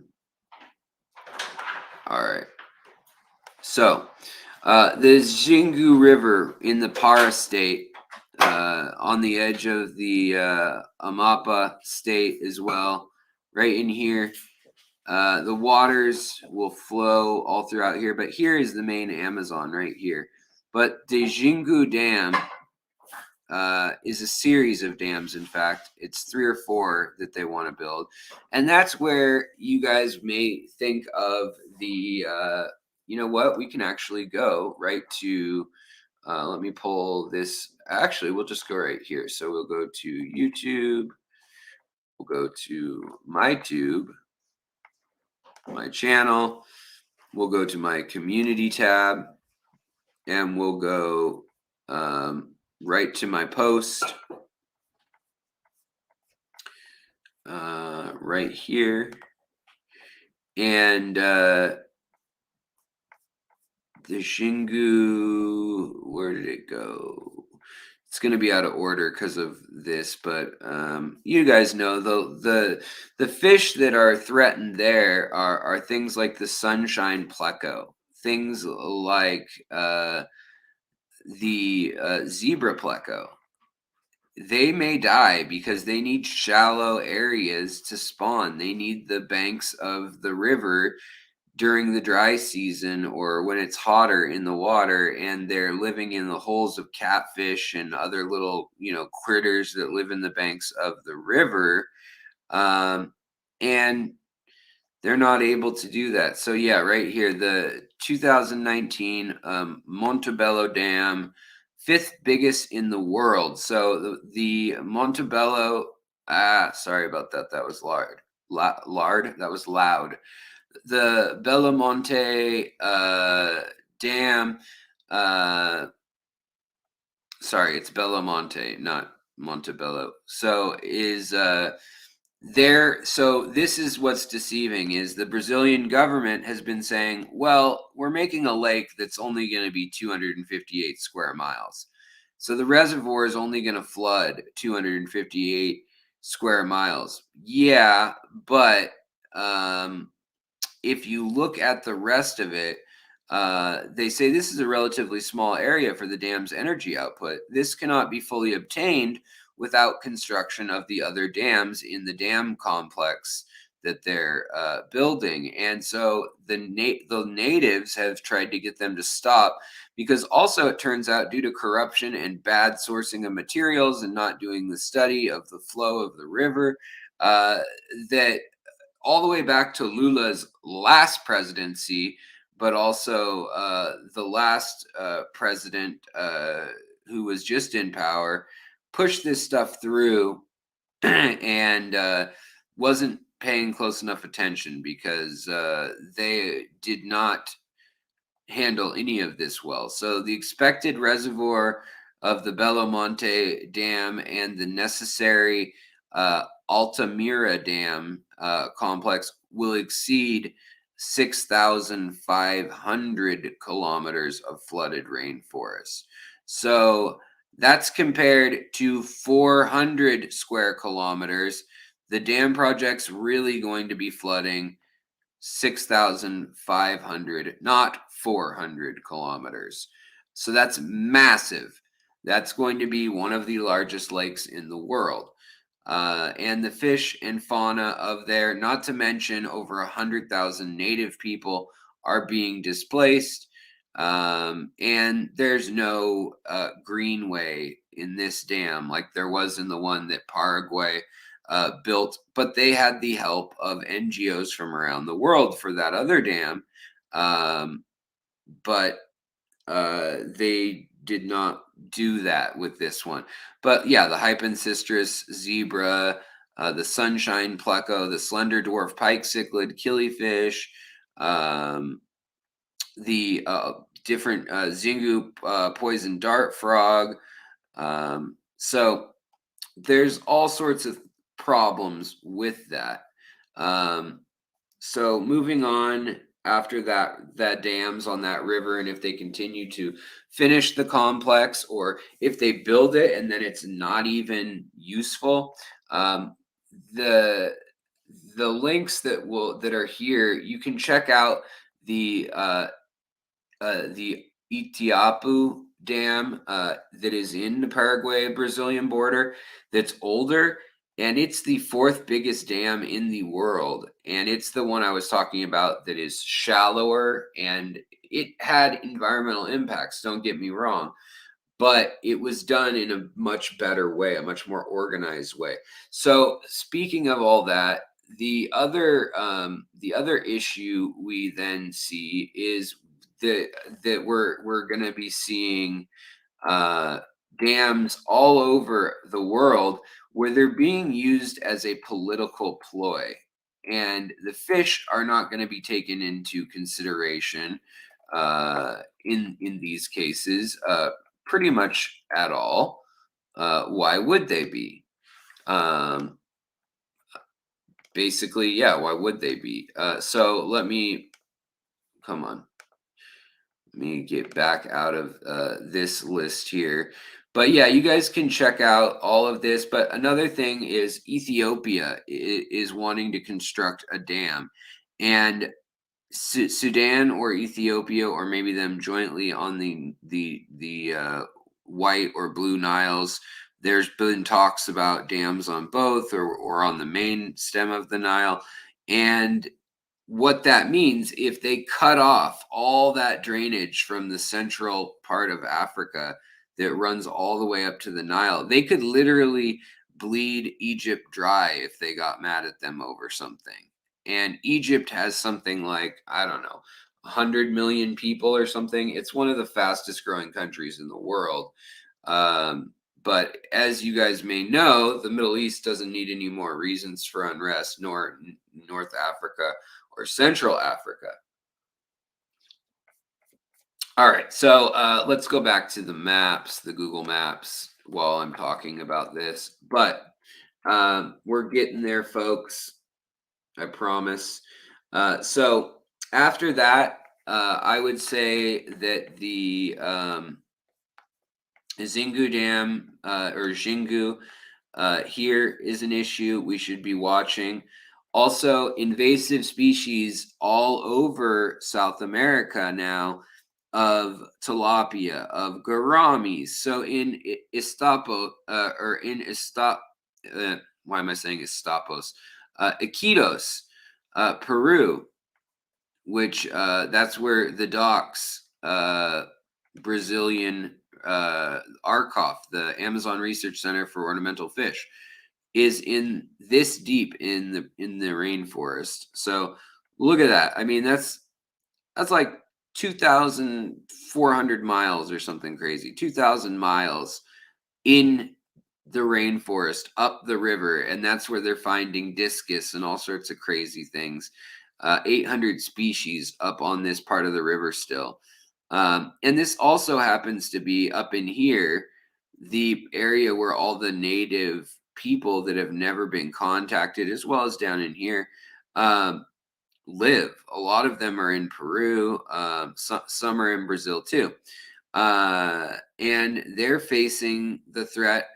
S1: right. So, the Xingu River in the Para state, on the edge of the Amapa state as well, right in here. The waters will flow all throughout here, but here is the main Amazon right here. But the Xingu Dam is a series of dams. In fact, it's 3 or 4 that they want to build, and that's where you guys may think of the. You know what? We can actually go right to. Let me pull this. Actually, we'll just go right here. So we'll go to YouTube. We'll go to MyTube, my channel. We'll go to my community tab, and we'll go right to my post right here. And the Xingu, where did it go? It's going to be out of order because of this, but you guys know the fish that are threatened there are things like the sunshine pleco, things like the zebra pleco. They may die because they need shallow areas to spawn. They need the banks of the river during the dry season or when it's hotter in the water, and they're living in the holes of catfish and other little, critters that live in the banks of the river. And they're not able to do that. So yeah, right here, the 2019 Montebello Dam, 5th biggest in the world. So the Montebello, sorry about that. That was loud. That was loud. The Bellomonte Dam, sorry, it's Bellomonte, not Montebello. So is so this is what's deceiving, is the Brazilian government has been saying, well, we're making a lake that's only going to be 258 square miles. So the reservoir is only going to flood 258 square miles. Yeah, but if you look at the rest of it, they say this is a relatively small area for the dam's energy output. This cannot be fully obtained without construction of the other dams in the dam complex that they're building. And so the natives have tried to get them to stop, because also it turns out, due to corruption and bad sourcing of materials and not doing the study of the flow of the river, that all the way back to Lula's last presidency, but also the last president who was just in power, pushed this stuff through and wasn't paying close enough attention, because they did not handle any of this well. So the expected reservoir of the Bellomonte Dam and the necessary Altamira Dam complex will exceed 6,500 kilometers of flooded rainforest. So that's compared to 400 square kilometers. The dam project's really going to be flooding 6,500, not 400 kilometers. So that's massive. That's going to be one of the largest lakes in the world. And the fish and fauna of there, not to mention over 100,000 native people are being displaced. And there's no greenway in this dam like there was in the one that Paraguay built, but they had the help of NGOs from around the world for that other dam. But they did not do that with this one. But yeah, the Hypancistris zebra, the sunshine pleco, the slender dwarf pike cichlid, killifish, um, the different Zingu poison dart frog. So there's all sorts of problems with that. Um, so moving on after that dams on that river, and if they continue to finish the complex, or if they build it and then it's not even useful, um, the the links that are here, you can check out the Itiapu Dam that is in the Paraguay Brazilian border, that's older, and it's the fourth biggest dam in the world. And it's the one I was talking about that is shallower, and it had environmental impacts, don't get me wrong, but it was done in a much better way, a much more organized way. So speaking of all that, the other issue we then see is that we're going to be seeing uh, dams all over the world where they're being used as a political ploy, and the fish are not going to be taken into consideration in these cases, pretty much at all. Why would they be? Um, Basically, yeah. Why would they be? So let me come on. Let me get back out of this list here. But yeah, you guys can check out all of this. But another thing is Ethiopia is wanting to construct a dam, and Sudan or Ethiopia, or maybe them jointly on the white or blue Niles. There's been talks about dams on both, or on the main stem of the Nile, and what that means, if they cut off all that drainage from the central part of Africa that runs all the way up to the Nile, they could literally bleed Egypt dry if they got mad at them over something. And Egypt has something like, I don't know, 100 million people or something. It's one of the fastest growing countries in the world. Um, but as you guys may know, the Middle East doesn't need any more reasons for unrest, nor North Africa or Central Africa. All right, so let's go back to the maps, the Google Maps, while I'm talking about this. But we're getting there, folks. I promise. So after that, I would say that the Xingu Dam, or Xingu, here is an issue we should be watching. Also, invasive species all over South America now of tilapia, of gouramis. So in Istapo, or in Estap, why am I saying Estapos? Iquitos, Peru, which that's where the docks, Brazilian ARCOF, the Amazon Research Center for Ornamental Fish, is in this deep in the rainforest. So look at that. I mean, that's like 2,400 miles or something crazy. 2,000 miles in the rainforest up the river, and that's where they're finding discus and all sorts of crazy things. 800 species up on this part of the river still. And this also happens to be up in here, the area where all the native people that have never been contacted, as well as down in here, um, live. A lot of them are in Peru. Some are in Brazil too. And they're facing the threat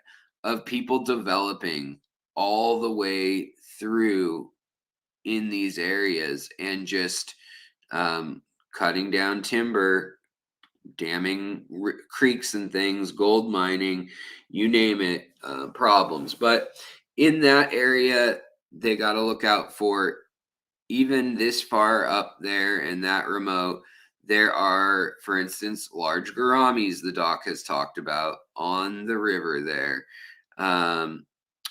S1: of people developing all the way through in these areas, and just cutting down timber, damming creeks and things, gold mining, you name it, problems. But in that area, they got to look out for, even this far up there and that remote, there are, for instance, large gouramis the doc has talked about on the river there.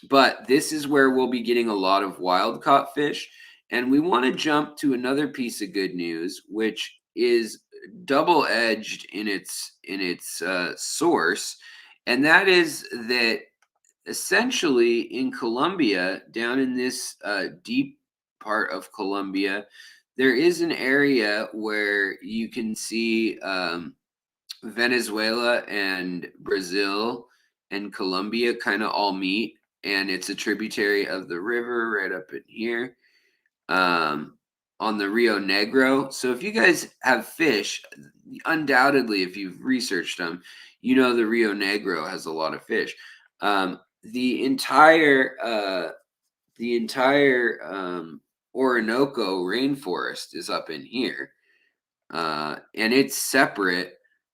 S1: But this is where we'll be getting a lot of wild caught fish. And we want to jump to another piece of good news, which is double-edged in its source, and that is that essentially in Colombia, down in this deep part of Colombia, there is an area where you can see Venezuela and Brazil and Colombia kind of all meet, and it's a tributary of the river right up in here, um, on the Rio Negro. So if you guys have fish, undoubtedly, if you've researched them, you know the Rio Negro has a lot of fish. The entire Orinoco rainforest is up in here, and it's separate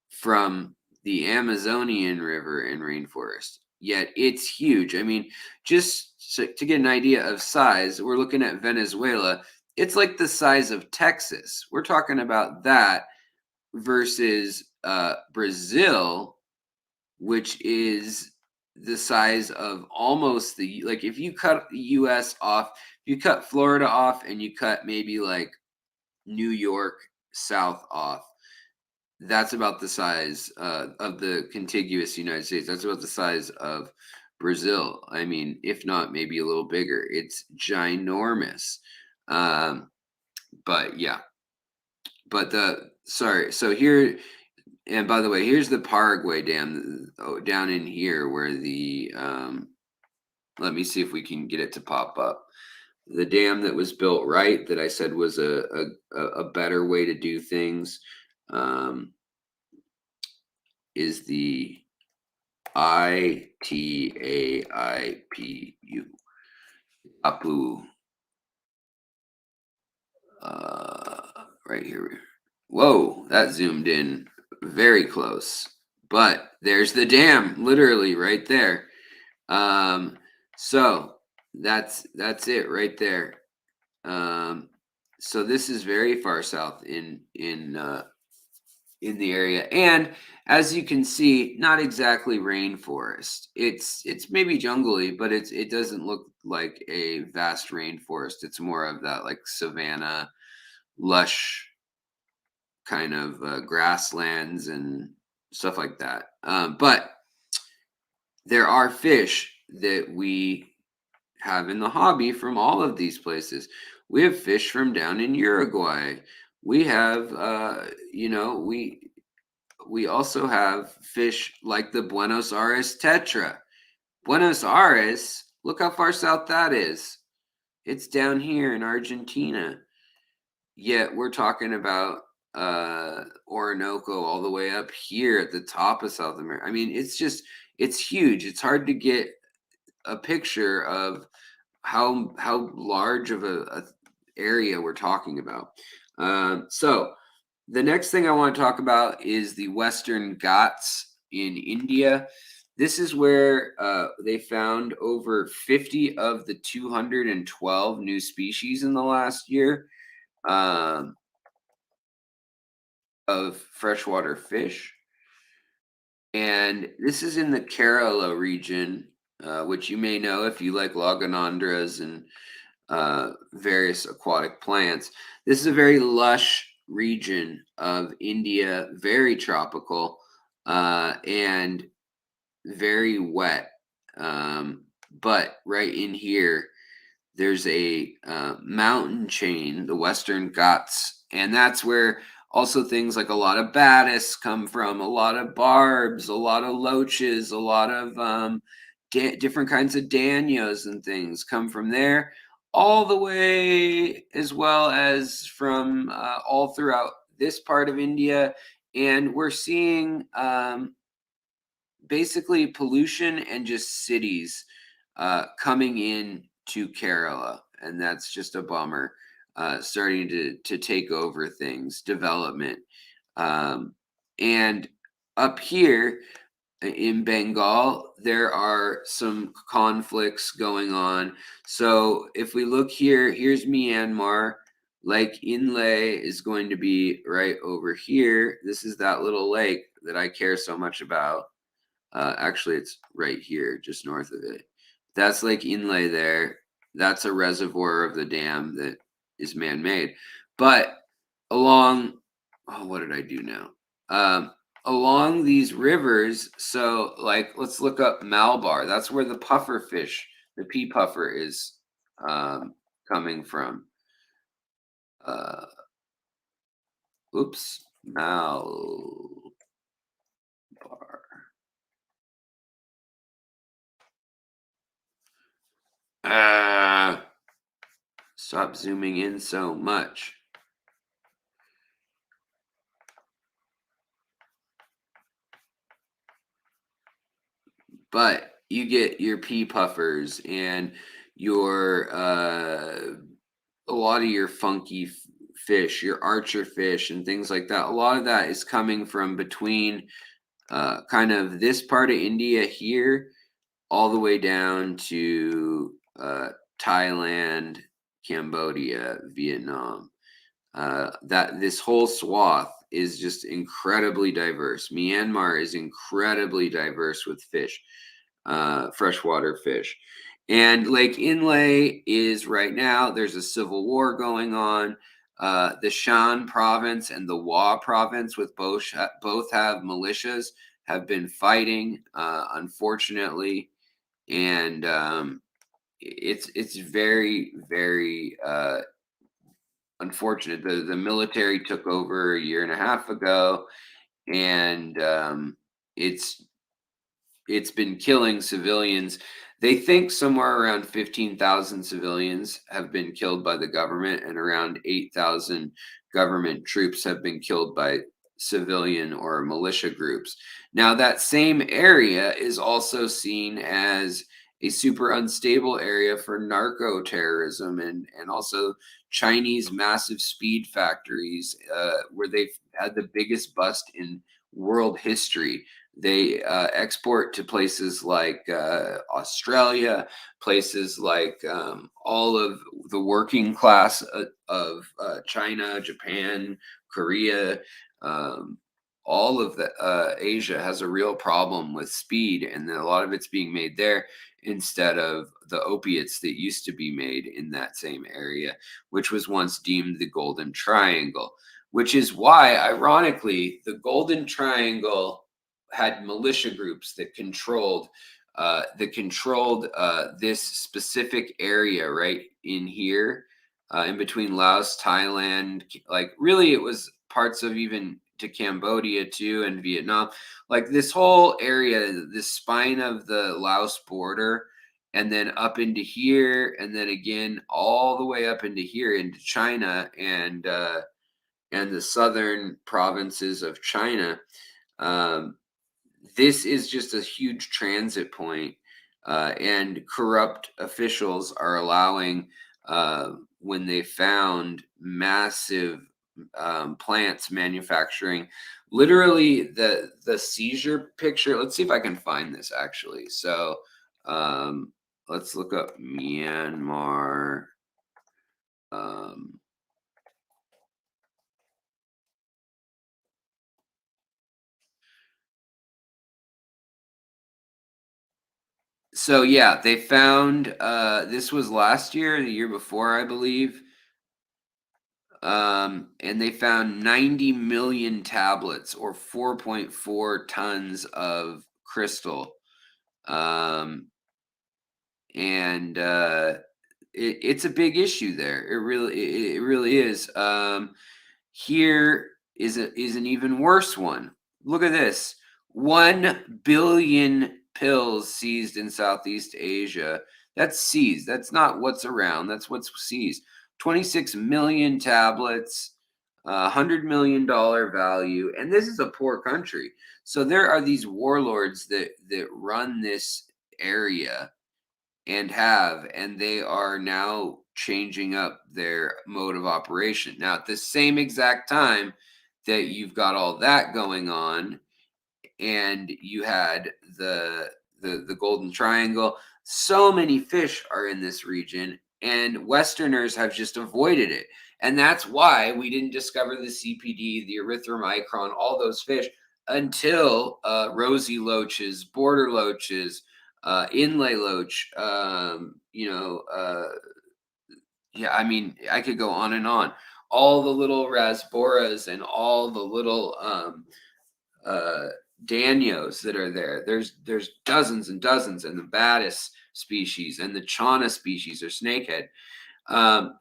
S1: from the Amazonian River and rainforest. Yet it's huge. I mean, just to get an idea of size, we're looking at Venezuela. It's like the size of Texas. We're talking about that versus Brazil, which is the size of almost like if you cut the U.S. off, you cut Florida off, and you cut maybe like New York south off, that's about the size of the contiguous United States. That's about the size of Brazil. I mean, if not, maybe a little bigger. It's ginormous. Um, but yeah, but sorry. So here, and by the way, here's the Paraguay Dam down in here where the, let me see if we can get it to pop up. The dam that was built right, that I said was a better way to do things. Is the Itaipu. Apu. Right here. Whoa, that zoomed in very close. But there's the dam, literally right there. So that's it right there. So this is very far south in the area, and as you can see, not exactly rainforest. It's maybe jungly, but it doesn't look like a vast rainforest. It's more of that like savanna, lush kind of grasslands and stuff like that. But there are fish that we have in the hobby from all of these places. We have fish from down in Uruguay. We have we also have fish like the Buenos Aires tetra. Buenos Aires, look how far south that is. It's down here in Argentina. Yet we're talking about Orinoco all the way up here at the top of South America. I mean, it's huge. It's hard to get a picture of how large of a area we're talking about. So the next thing I want to talk about is the Western Ghats in India. This is where they found over 50 of the 212 new species in the last year, um, of freshwater fish. And this is in the Kerala region, which you may know if you like logonandras and various aquatic plants. This is a very lush region of India, very tropical, and very wet. But right in here, there's a mountain chain, the Western Ghats, and that's where also things like a lot of batis come from, a lot of barbs, a lot of loaches, a lot of different kinds of danios and things come from there, all the way as well as from all throughout this part of India. And we're seeing basically pollution and just cities coming in to Kerala, and that's just a bummer. Starting to take over things, development, and up here in Bengal, there are some conflicts going on. So if we look here, here's Myanmar. Lake Inle is going to be right over here. This is that little lake that I care so much about. Actually, it's right here, just north of it. That's Lake Inle there. That's a reservoir of the dam that is man-made. But along Oh, what did I do now? Um, Along these rivers, so like let's look up Malbar. That's where the puffer fish, the pea puffer, is um, coming from. Uh, Oops, Malbar. Ah, stop zooming in so much. But you get your pea puffers and your a lot of your funky fish, your archer fish, and things like that. A lot of that is coming from between kind of this part of India here, all the way down to Thailand, Cambodia, Vietnam. That this whole swath is just incredibly diverse. Myanmar is incredibly diverse with fish, freshwater fish. And Lake Inle is right now, there's a civil war going on. The Shan province and the Wa province, with both have militias, have been fighting, unfortunately. And it's very, very unfortunate. The military took over a year and a half ago, and it's been killing civilians. They think somewhere around 15,000 civilians have been killed by the government, and around 8,000 government troops have been killed by civilian or militia groups. Now, that same area is also seen as a super unstable area for narco terrorism, and also Chinese massive speed factories, where they've had the biggest bust in world history. They export to places like Australia, places like all of the working class of China, Japan, Korea. Um, all of the Asia has a real problem with speed, and a lot of it's being made there instead of the opiates that used to be made in that same area, which was once deemed the Golden Triangle. Which is why, ironically, the Golden Triangle had militia groups that controlled this specific area right in here, in between Laos, Thailand. Like really, it was parts of even to Cambodia too, and Vietnam. Like this whole area, this spine of the Laos border, and then up into here, and then again all the way up into here into China, and the southern provinces of China. Um, this is just a huge transit point, and corrupt officials are allowing, when they found massive plants manufacturing. Literally, the seizure picture. Let's see if I can find this actually. So, um, let's look up Myanmar. Um, so yeah, they found, this was last year, the year before, I believe. And they found 90 million tablets, or 4.4 tons of crystal. Um, and it's a big issue there. It really is. Here is an even worse one. Look at this: 1 billion pills seized in Southeast Asia. That's seized. That's not what's around. That's what's seized. 26 million tablets, $100 million value, and this is a poor country. So there are these warlords that run this area, and they are now changing up their mode of operation. Now, at the same exact time that you've got all that going on, and you had the Golden Triangle, so many fish are in this region, and Westerners have just avoided it. And that's why we didn't discover the CPD, the erythromicron, all those fish until rosy loaches, border loaches, inlay loach. Yeah, I mean, I could go on and on. all the little rasboras and all the little uh, danios that are there. There's dozens and dozens, and the baddest species and the chana species or snakehead. Um,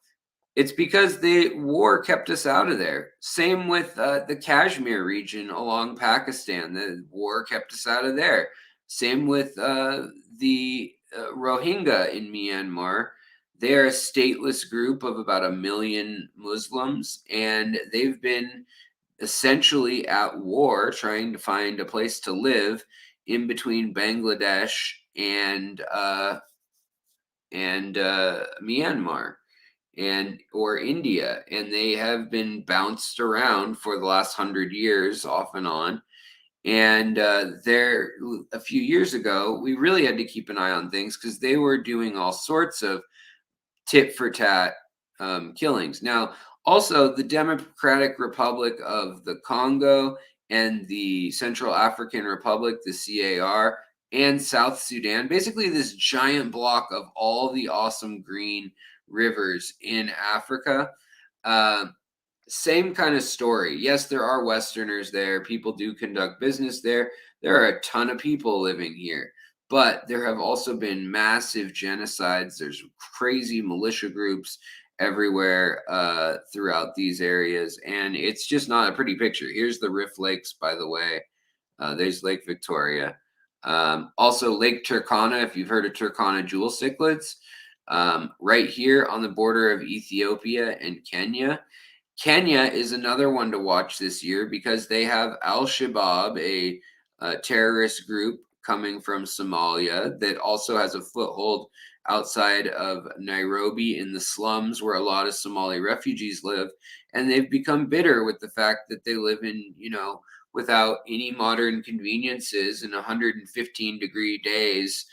S1: it's because the war kept us out of there. Same with the Kashmir region along Pakistan. The war kept us out of there. Same with the Rohingya in Myanmar. They're a stateless group of about 1 million Muslims, and they've been essentially at war trying to find a place to live in between Bangladesh and Myanmar and or India, and they have been bounced around for the last 100 years off and on. And there, a few years ago, we really had to keep an eye on things because they were doing all sorts of tit for tat killings. Now, also the Democratic Republic of the Congo and the Central African Republic, the CAR, and South Sudan, basically this giant block of all the awesome green rivers in Africa. Uh, Same kind of story. Yes, there are Westerners there. People do conduct business there. There are a ton of people living here. But there have also been massive genocides. There's crazy militia groups everywhere throughout these areas. And it's just not a pretty picture. Here's the Rift Lakes, by the way. There's Lake Victoria. Also, Lake Turkana, if you've heard of Turkana jewel cichlids, right here on the border of Ethiopia and Kenya. Kenya is another one to watch this year because they have Al Shabaab, a terrorist group coming from Somalia that also has a foothold outside of Nairobi in the slums where a lot of Somali refugees live. And they've become bitter with the fact that they live in, without any modern conveniences in 115-degree days,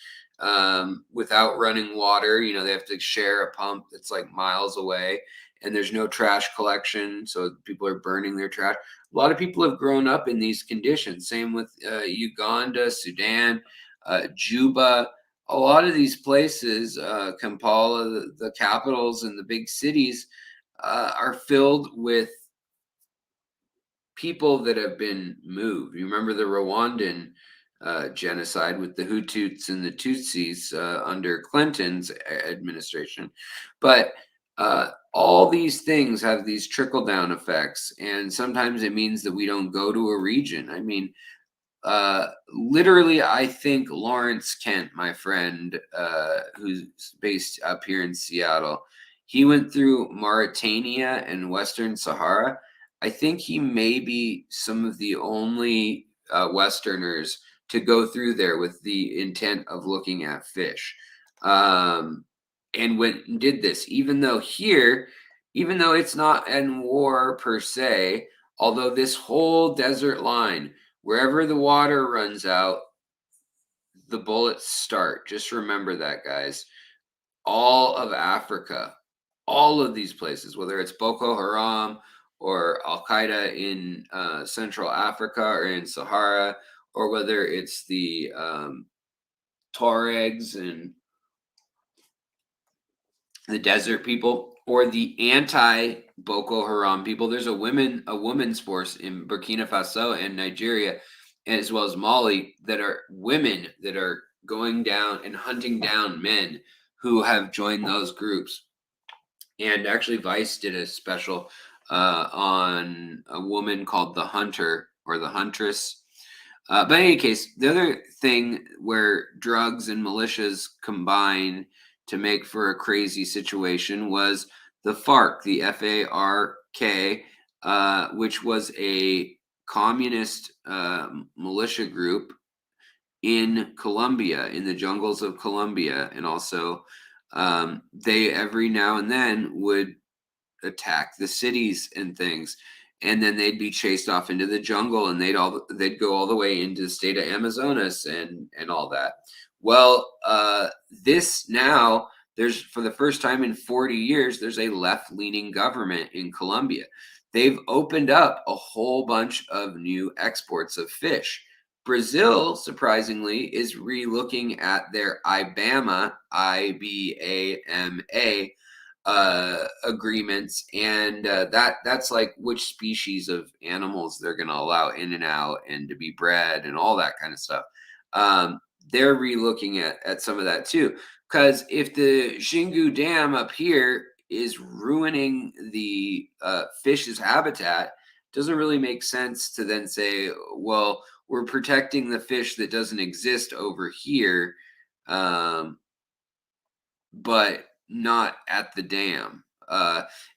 S1: without running water. They have to share a pump that's like miles away, and there's no trash collection, so people are burning their trash. A lot of people have grown up in these conditions. Same with Uganda, Sudan, Juba. A lot of these places, Kampala, the capitals and the big cities, are filled with people that have been moved. You remember the Rwandan genocide with the Hutus and the Tutsis under Clinton's administration. But all these things have these trickle down effects. And sometimes it means that we don't go to a region. I mean, literally, I think Lawrence Kent, my friend, who's based up here in Seattle, he went through Mauritania and Western Sahara. I think he may be some of the only Westerners to go through there with the intent of looking at fish. And went and did this, even though it's not in war per se, although this whole desert line, wherever the water runs out, the bullets start. Just remember that, guys. All of Africa, all of these places, whether it's Boko Haram or Al Qaeda in Central Africa or in Sahara, or whether it's the Tuaregs and the desert people, or the anti Boko Haram people. There's a women's force in Burkina Faso and Nigeria, as well as Mali, that are women that are going down and hunting down men who have joined those groups. And actually, Vice did a special on a woman called the Hunter or the Huntress. But in any case, the other thing where drugs and militias combine to make for a crazy situation was the FARC, the FARK, which was a communist militia group in Colombia, in the jungles of Colombia. And also, they every now and then would attack the cities and things, and then they'd be chased off into the jungle, and they'd go all the way into the state of Amazonas and all that. Well, this now, there's, for the first time in 40 years, there's a left-leaning government in Colombia. They've opened up a whole bunch of new exports of fish. Brazil, surprisingly, is re-looking at their IBAMA, IBAMA, agreements, and that's like which species of animals they're going to allow in and out and to be bred and all that kind of stuff. Um, they're re-looking at some of that too, because if the Xingu Dam up here is ruining the fish's habitat, doesn't really make sense to then say, well, we're protecting the fish that doesn't exist over here. Um, but not at the dam.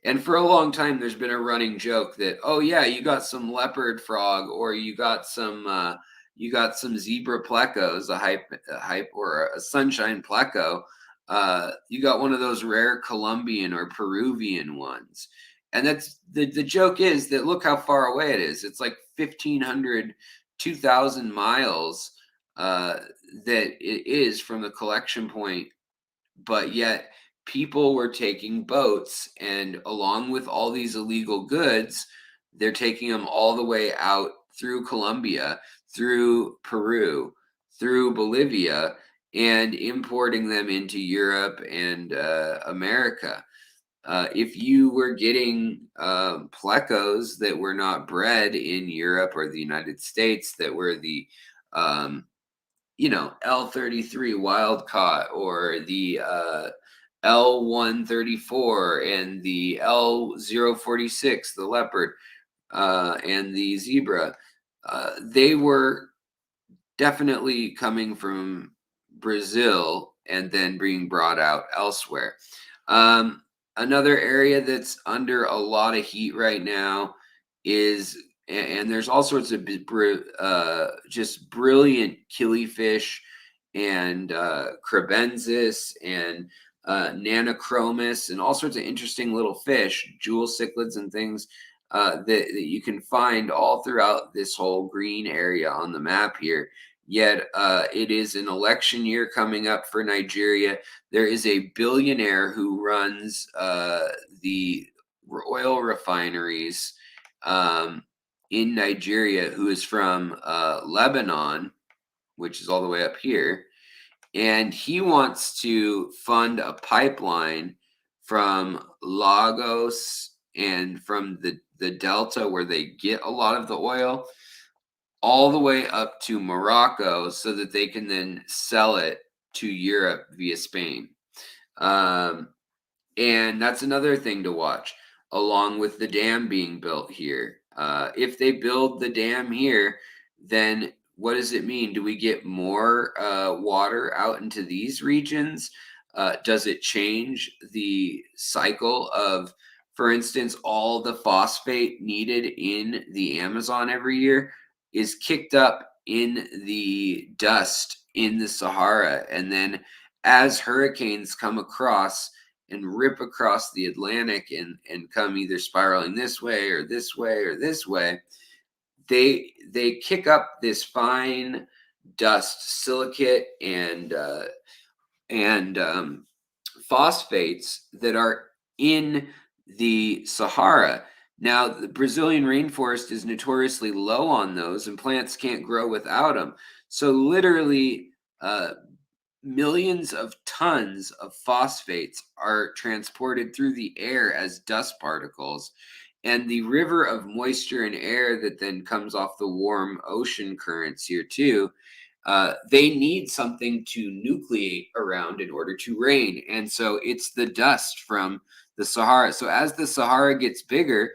S1: And for a long time, there's been a running joke that, oh yeah, you got some leopard frog, or you got some zebra plecos, a hype, or a sunshine pleco. You got one of those rare Colombian or Peruvian ones, and that's the joke is that look how far away it is. It's like 1,500, 2,000 miles that it is from the collection point, but yet people were taking boats, and along with all these illegal goods, they're taking them all the way out through Colombia, through Peru, through Bolivia, and importing them into Europe and America. If you were getting plecos that were not bred in Europe or the United States, that were the um, L33 wild caught, or the L134 and the L046, the leopard, and the zebra. They were definitely coming from Brazil and then being brought out elsewhere. Um, Another area that's under a lot of heat right now is, and there's all sorts of just brilliant killifish and crebensis and nanochromis and all sorts of interesting little fish, jewel cichlids and things that you can find all throughout this whole green area on the map here. Yet it is an election year coming up for Nigeria. There is a billionaire who runs the oil refineries in Nigeria, who is from Lebanon, which is all the way up here. And he wants to fund a pipeline from Lagos and from the Delta, where they get a lot of the oil, all the way up to Morocco, so that they can then sell it to Europe via Spain. Um, and that's another thing to watch, along with the dam being built here. If they build the dam here, then what does it mean? Do we get more water out into these regions? Does it change the cycle of, for instance, all the phosphate needed in the Amazon every year is kicked up in the dust in the Sahara, and then as hurricanes come across and rip across the Atlantic and come either spiraling this way or this way or this way, they kick up this fine dust, silicate and phosphates that are in the Sahara. Now, the Brazilian rainforest is notoriously low on those, and plants can't grow without them. So, literally, millions of tons of phosphates are transported through the air as dust particles. And the river of moisture and air that then comes off the warm ocean currents here, too, they need something to nucleate around in order to rain. And so it's the dust from the Sahara. So as the Sahara gets bigger,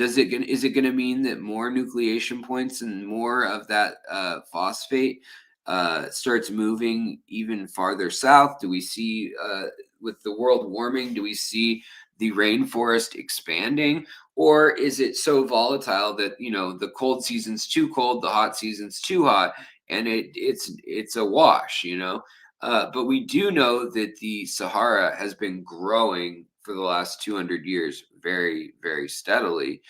S1: is it going to mean that more nucleation points and more of that phosphate starts moving even farther south? Do we see, with the world warming, do we see the rainforest expanding? Or is it so volatile that, the cold season's too cold, the hot season's too hot, and it's a wash, But we do know that the Sahara has been growing for the last 200 years very, very steadily,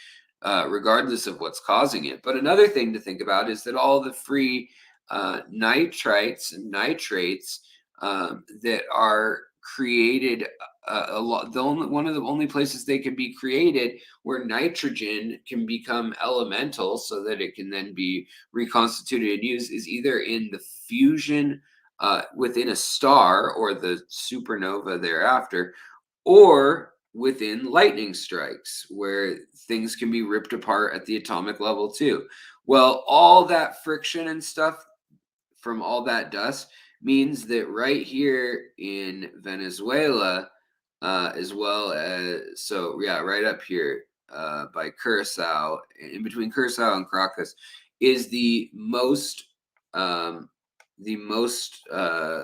S1: regardless of what's causing it. But another thing to think about is that all the free nitrites and nitrates that are created, a lot, one of the only places they can be created where nitrogen can become elemental so that it can then be reconstituted and used, is either in the fusion within a star or the supernova thereafter, or within lightning strikes, where things can be ripped apart at the atomic level too. Well, all that friction and stuff from all that dust means that right here in Venezuela, as well as so yeah, right up here by Curacao, in between Curacao and Caracas, is um, the most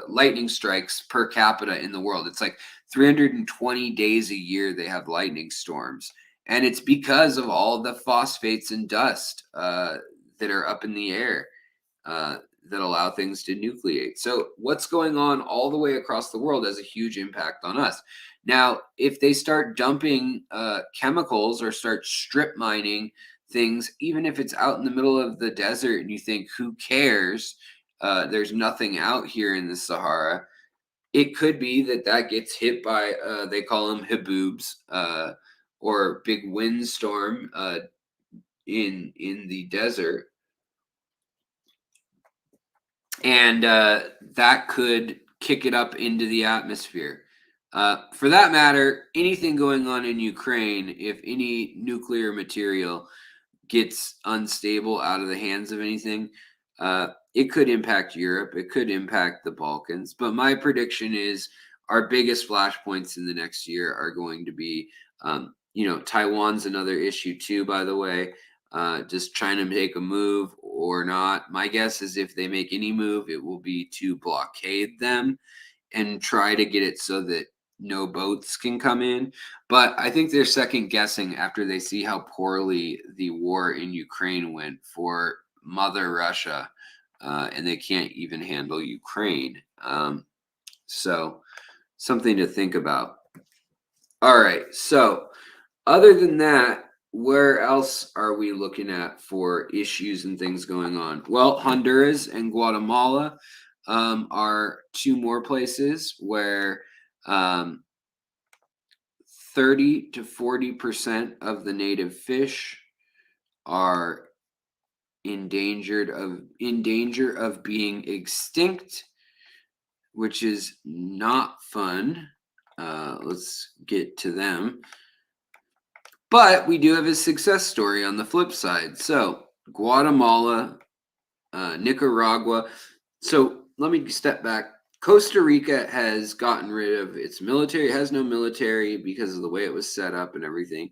S1: lightning strikes per capita in the world. It's like 320 days a year they have lightning storms, and it's because of all the phosphates and dust that are up in the air uh, that allow things to nucleate. So, what's going on all the way across the world has a huge impact on us. Now, if they start dumping chemicals or start strip mining things, even if it's out in the middle of the desert and you think, who cares? There's nothing out here in the Sahara. It could be that that gets hit by, they call them haboobs, or big windstorm in the desert, and that could kick it up into the atmosphere. For that matter, anything going on in Ukraine, if any nuclear material gets unstable out of the hands of anything, it could impact Europe. It could impact the Balkans. But my prediction is our biggest flashpoints in the next year are going to be, Taiwan's another issue too, by the way. Just trying to make a move or not. My guess is if they make any move, it will be to blockade them and try to get it so that no boats can come in. But I think they're second guessing after they see how poorly the war in Ukraine went for Mother Russia, and they can't even handle Ukraine. So, something to think about. All right. So, other than that, where else are we looking at for issues and things going on? Well, Honduras and Guatemala are two more places where um, 30 to 40% of the native fish are in danger of being extinct, which is not fun. Let's get to them. But we do have a success story on the flip side. So Guatemala, Nicaragua. So let me step back. Costa Rica has gotten rid of its military. It has no military because of the way it was set up and everything.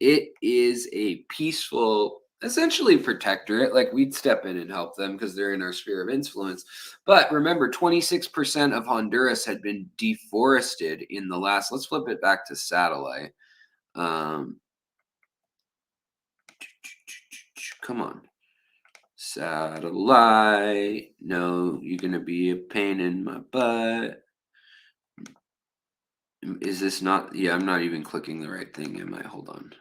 S1: It is a peaceful, essentially protectorate. Like we'd step in and help them because they're in our sphere of influence. But remember, 26% of Honduras had been deforested in the last. Let's flip it back to satellite. Come on. Satellite. No, you're going to be a pain in my butt. Is this not? Yeah, I'm not even clicking the right thing, am I? Hold on.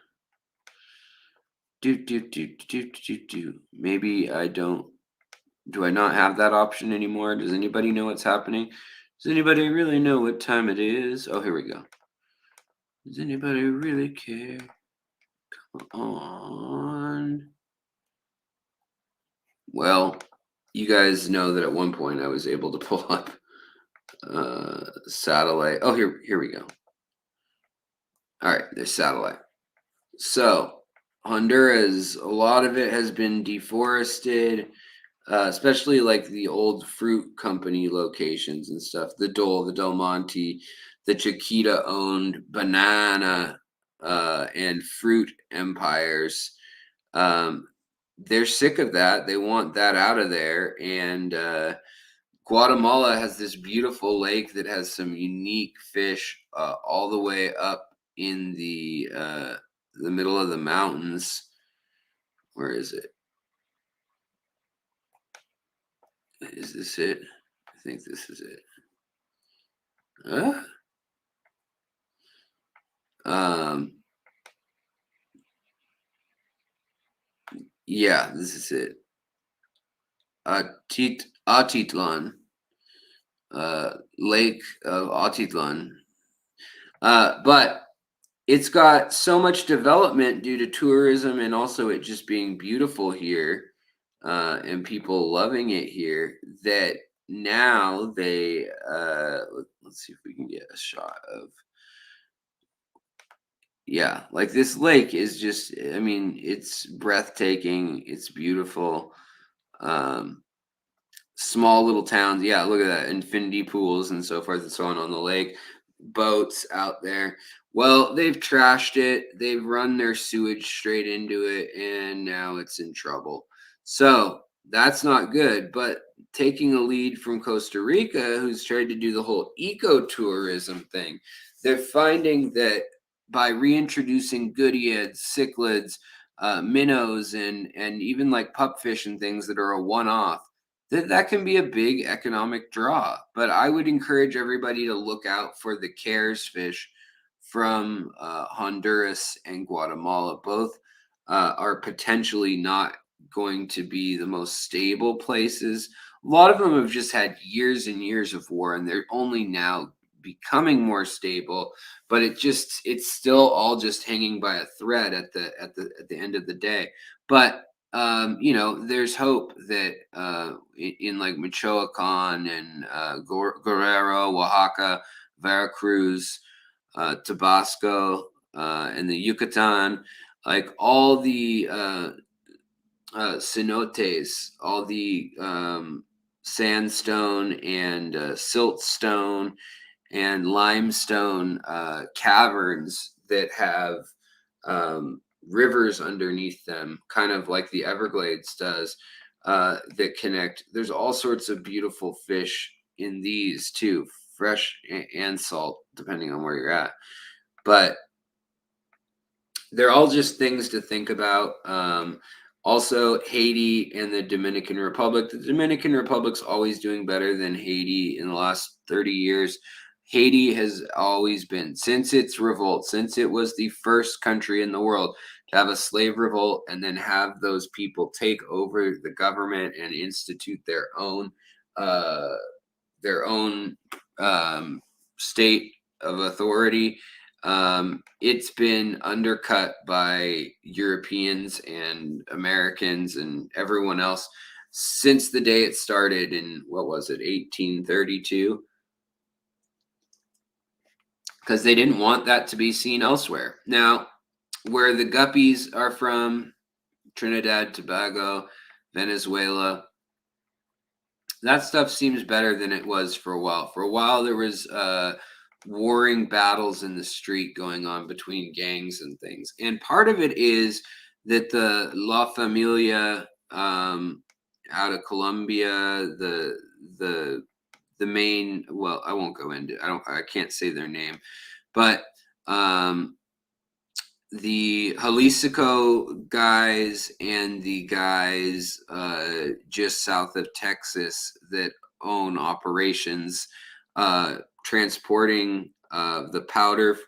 S1: Maybe I don't. Do I not have that option anymore? Does anybody know what's happening? Does anybody really know what time it is? Oh, here we go. Does anybody really care? Come on. Well, you guys know that at one point I was able to pull up satellite. Oh, here we go. All right, there's satellite. So Honduras, a lot of it has been deforested, especially like the old fruit company locations and stuff. The Dole, the Del Monte, the Chiquita owned banana and fruit empires. They're sick of that. They want that out of there. And Guatemala has this beautiful lake that has some unique fish all the way up in the middle of the mountains. Where is it? Is this it? I think this is it. Um, yeah, this is it. Atitlan, Lake of Atitlan. But it's got so much development due to tourism and also it just being beautiful here, and people loving it here, that now they let's see if we can get a shot of Yeah, like this lake is just, I mean, it's breathtaking. It's beautiful. Um, Small little towns. Yeah, look at that. Infinity pools and so forth and so on the lake. Boats out there. Well, they've trashed it. They've run their sewage straight into it, and now it's in trouble. So that's not good. But taking a lead from Costa Rica, who's tried to do the whole ecotourism thing, they're finding that by reintroducing goodeids, cichlids, minnows, and even like pupfish and things that are a one-off, that can be a big economic draw. But I would encourage everybody to look out for the CARES fish from Honduras and Guatemala. Both are potentially not going to be the most stable places. A lot of them have just had years and years of war, and they're only now becoming more stable. But it's still all just hanging by a thread at the end of the day. But there's hope that in like Michoacan and Guerrero, Oaxaca, Veracruz, Tabasco, and the Yucatan, like all the cenotes, all the sandstone and siltstone and limestone caverns that have rivers underneath them, kind of like the Everglades does, that connect. There's all sorts of beautiful fish in these too, fresh and salt, depending on where you're at. But they're all just things to think about. Also, Haiti and the Dominican Republic. The Dominican Republic's always doing better than Haiti in the last 30 years. Haiti has always been, since its revolt, since it was the first country in the world to have a slave revolt and then have those people take over the government and institute uh, their own state of authority. It's been undercut by Europeans and Americans and everyone else since the day it started in, what was it, 1832? Because they didn't want that to be seen elsewhere. Now, where the guppies are from, Trinidad, Tobago, Venezuela, that stuff seems better than it was for a while. For a while, there was warring battles in the street going on between gangs and things, and part of it is that the La Familia out of Colombia, the the main. Well, I won't go into. I can't say their name, but the Jalisco guys and the guys just south of Texas that own operations transporting the powder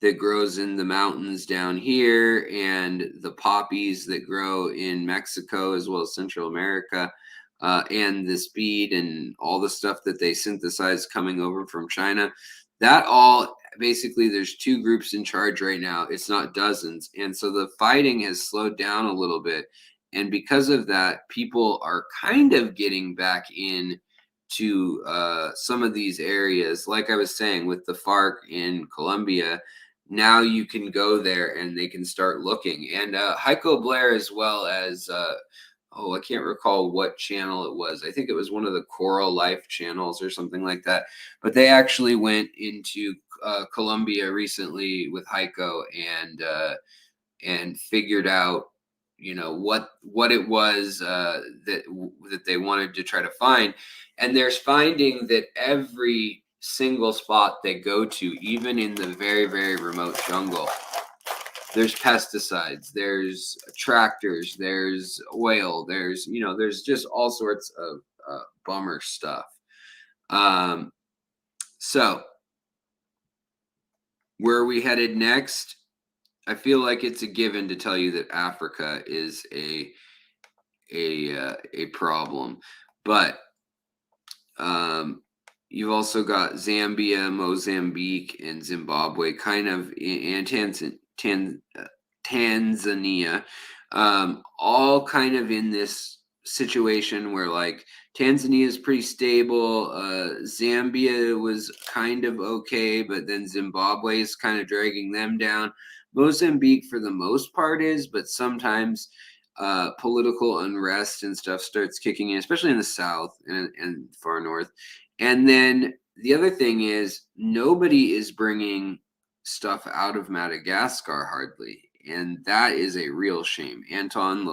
S1: that grows in the mountains down here and the poppies that grow in Mexico as well as Central America, and the speed and all the stuff that they synthesize coming over from China. That all basically, there's two groups in charge right now. It's not dozens. And so the fighting has slowed down a little bit. And because of that, people are kind of getting back in to some of these areas. Like I was saying, with the FARC in Colombia, now you can go there and they can start looking. And Heiko Blair, as well as I can't recall what channel it was. I think it was one of the Coral Life channels or something like that. But they actually went into Colombia recently with Heiko and figured out, what it was that they wanted to try to find. And there's finding that every single spot they go to, even in the very, very remote jungle, there's pesticides, there's tractors, there's oil, there's just all sorts of bummer stuff. So where are we headed next? I feel like it's a given to tell you that Africa is a problem, but you've also got Zambia, Mozambique, and Zimbabwe, kind of, and Tanzania, all kind of in this situation where, like, Tanzania is pretty stable. Zambia was kind of okay, but then Zimbabwe is kind of dragging them down. Mozambique, for the most part, is, but sometimes political unrest and stuff starts kicking in, especially in the south and far north. And then the other thing is nobody is bringing stuff out of Madagascar hardly, and that is a real shame. Anton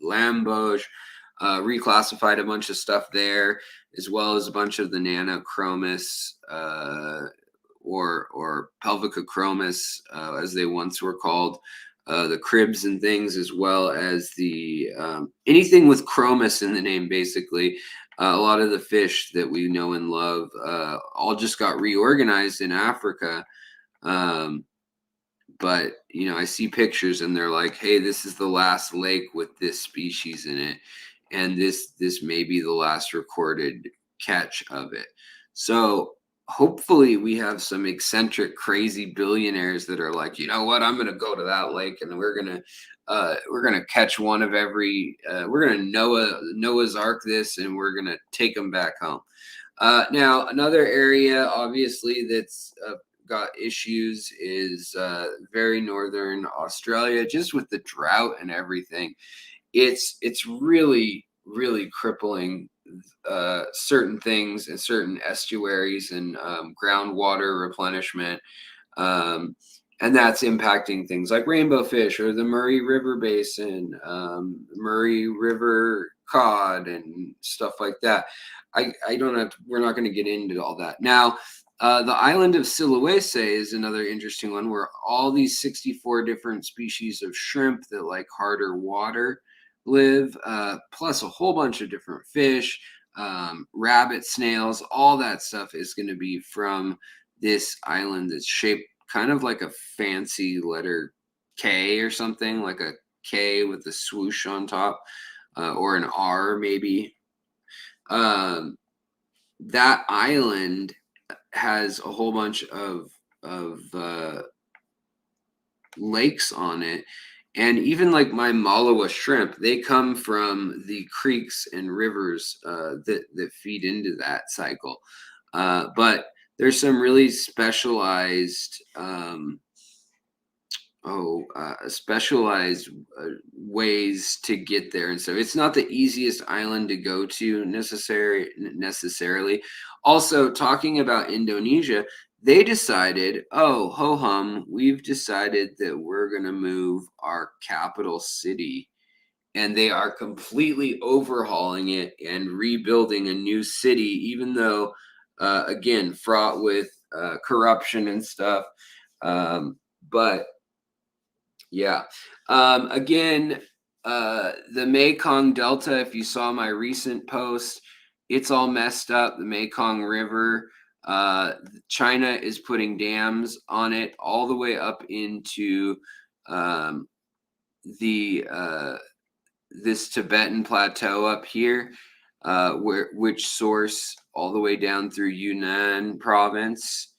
S1: Lamboj reclassified a bunch of stuff there, as well as a bunch of the Nanochromis or Pelvicochromis, as they once were called, the cribs and things, as well as the anything with chromis in the name, basically. A lot of the fish that we know and love all just got reorganized in Africa. Um, but I see pictures and they're like, hey, this is the last lake with this species in it, and this may be the last recorded catch of it. So hopefully we have some eccentric crazy billionaires that are like, you know what, I'm gonna go to that lake and we're gonna catch one of every we're gonna Noah's Ark this, and we're gonna take them back home. Now another area obviously that's got issues is very northern Australia, just with the drought and everything. It's really crippling certain things and certain estuaries and groundwater replenishment. Um, and that's impacting things like rainbow fish or the Murray River Basin, Murray River cod, and stuff like that. I don't have to, we're not going to get into all that now. The island of Sulawesi is another interesting one, where all these 64 different species of shrimp that like harder water live, plus a whole bunch of different fish, rabbit, snails, all that stuff is going to be from this island that's shaped kind of like a fancy letter K or something, like a K with a swoosh on top, or an R maybe. Um, that island has a whole bunch of lakes on it, and even like my Malawa shrimp, they come from the creeks and rivers that feed into that cycle. But there's some really specialized specialized ways to get there, and so it's not the easiest island to go to necessarily. Also, talking about Indonesia, they decided, oh ho hum, we've decided that we're going to move our capital city, and they are completely overhauling it and rebuilding a new city, even though again, fraught with corruption and stuff. But yeah. Again, the Mekong Delta, if you saw my recent post, it's all messed up. The Mekong River, China is putting dams on it all the way up into um, the this Tibetan plateau up here, which source all the way down through Yunnan province.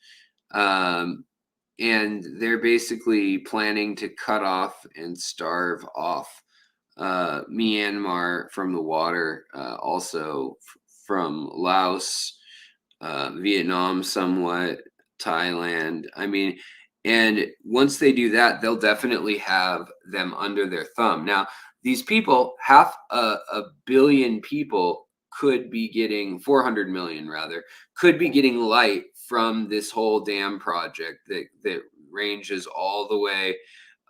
S1: And they're basically planning to cut off and starve off Myanmar from the water, also from Laos, Vietnam, somewhat, Thailand. I mean, and once they do that, they'll definitely have them under their thumb. Now, these people, half a billion people, could be getting 400 million rather, could be getting light from this whole dam project that ranges all the way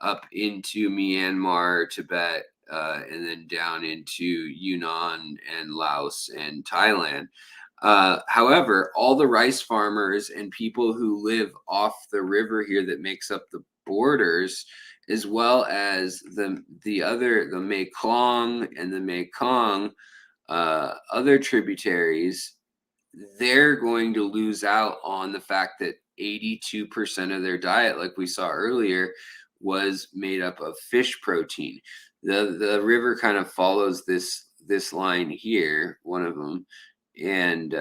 S1: up into Myanmar, Tibet, and then down into Yunnan and Laos and Thailand. However, all the rice farmers and people who live off the river here that makes up the borders, as well as the Mekong and the Mekong, other tributaries, they're going to lose out on the fact that 82% of their diet, like we saw earlier, was made up of fish protein. The river kind of follows this line here, one of them, and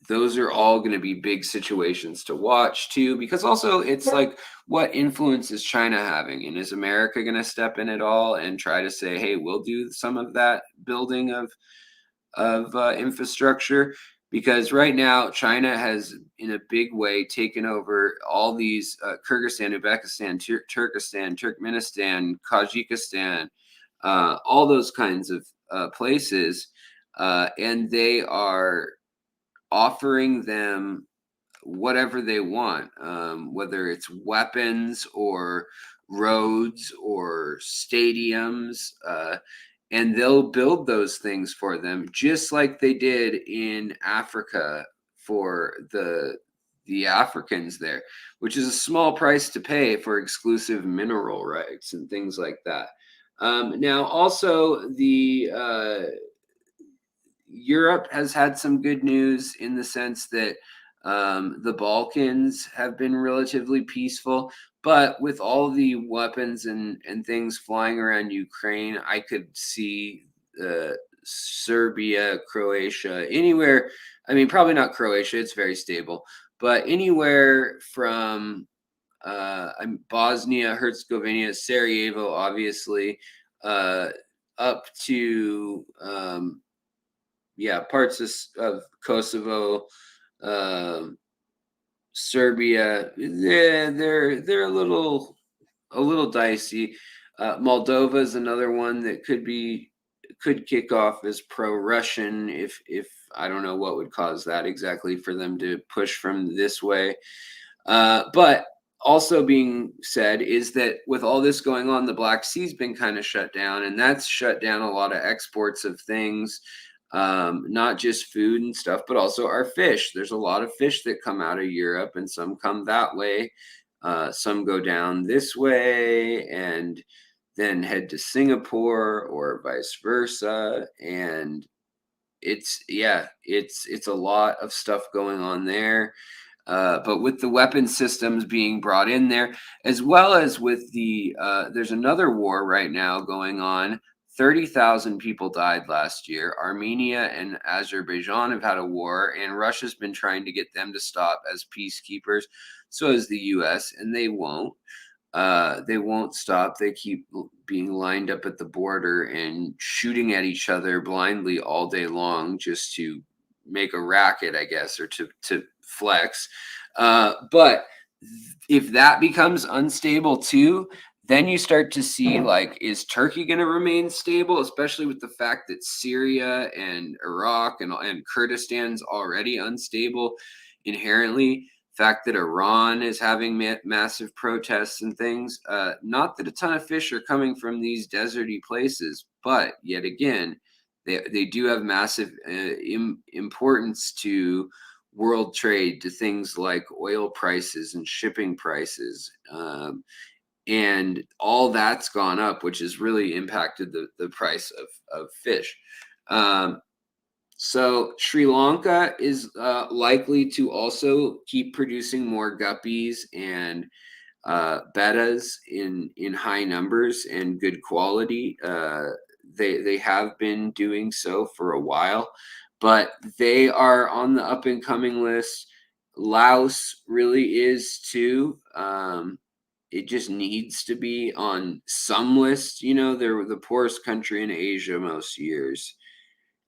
S1: those are all going to be big situations to watch too, because also it's like, what influence is China having, and is America going to step in at all and try to say, hey, we'll do some of that building of infrastructure? because right now China has, in a big way, taken over all these Kyrgyzstan, Uzbekistan, Turkestan, Turkmenistan, Tajikistan, all those kinds of places, and they are offering them whatever they want, whether it's weapons or roads or stadiums, and they'll build those things for them, just like they did in Africa for the Africans there, which is a small price to pay for exclusive mineral rights and things like that. Now, also the Europe has had some good news in the sense that the Balkans have been relatively peaceful, but with all the weapons and things flying around Ukraine, I could see Serbia, Croatia, anywhere. I mean, probably not Croatia; it's very stable, but anywhere from Bosnia, Herzegovina, Sarajevo, obviously, uh, up to yeah, parts of Kosovo, um, Serbia. They're a little dicey. Moldova is another one that could kick off as pro-Russian if I don't know what would cause that exactly for them to push from this way. But also being said is that with all this going on, the Black Sea's been kind of shut down, and that's shut down a lot of exports of things, not just food and stuff, but also our fish. There's a lot of fish that come out of Europe, and some come that way. Some go down this way and then head to Singapore or vice versa. And it's a lot of stuff going on there. But with the weapon systems being brought in there, as well as with there's another war right now going on. 30,000 people died last year. Armenia and Azerbaijan have had a war, and Russia's been trying to get them to stop as peacekeepers. So has the US, and they won't. They won't stop. They keep being lined up at the border and shooting at each other blindly all day long just to make a racket, I guess, or to flex. But if that becomes unstable too, then you start to see, like, is Turkey going to remain stable, especially with the fact that Syria and Iraq and Kurdistan's already unstable inherently. Fact that Iran is having massive protests and things. Not that a ton of fish are coming from these deserty places, but yet again, they do have massive importance to world trade, to things like oil prices and shipping prices. And all that's gone up, which has really impacted the price of fish. So Sri Lanka is likely to also keep producing more guppies and bettas in high numbers and good quality. They have been doing so for a while, but they are on the up and coming list. Laos really is too. It just needs to be on some list. You know, they're the poorest country in Asia most years,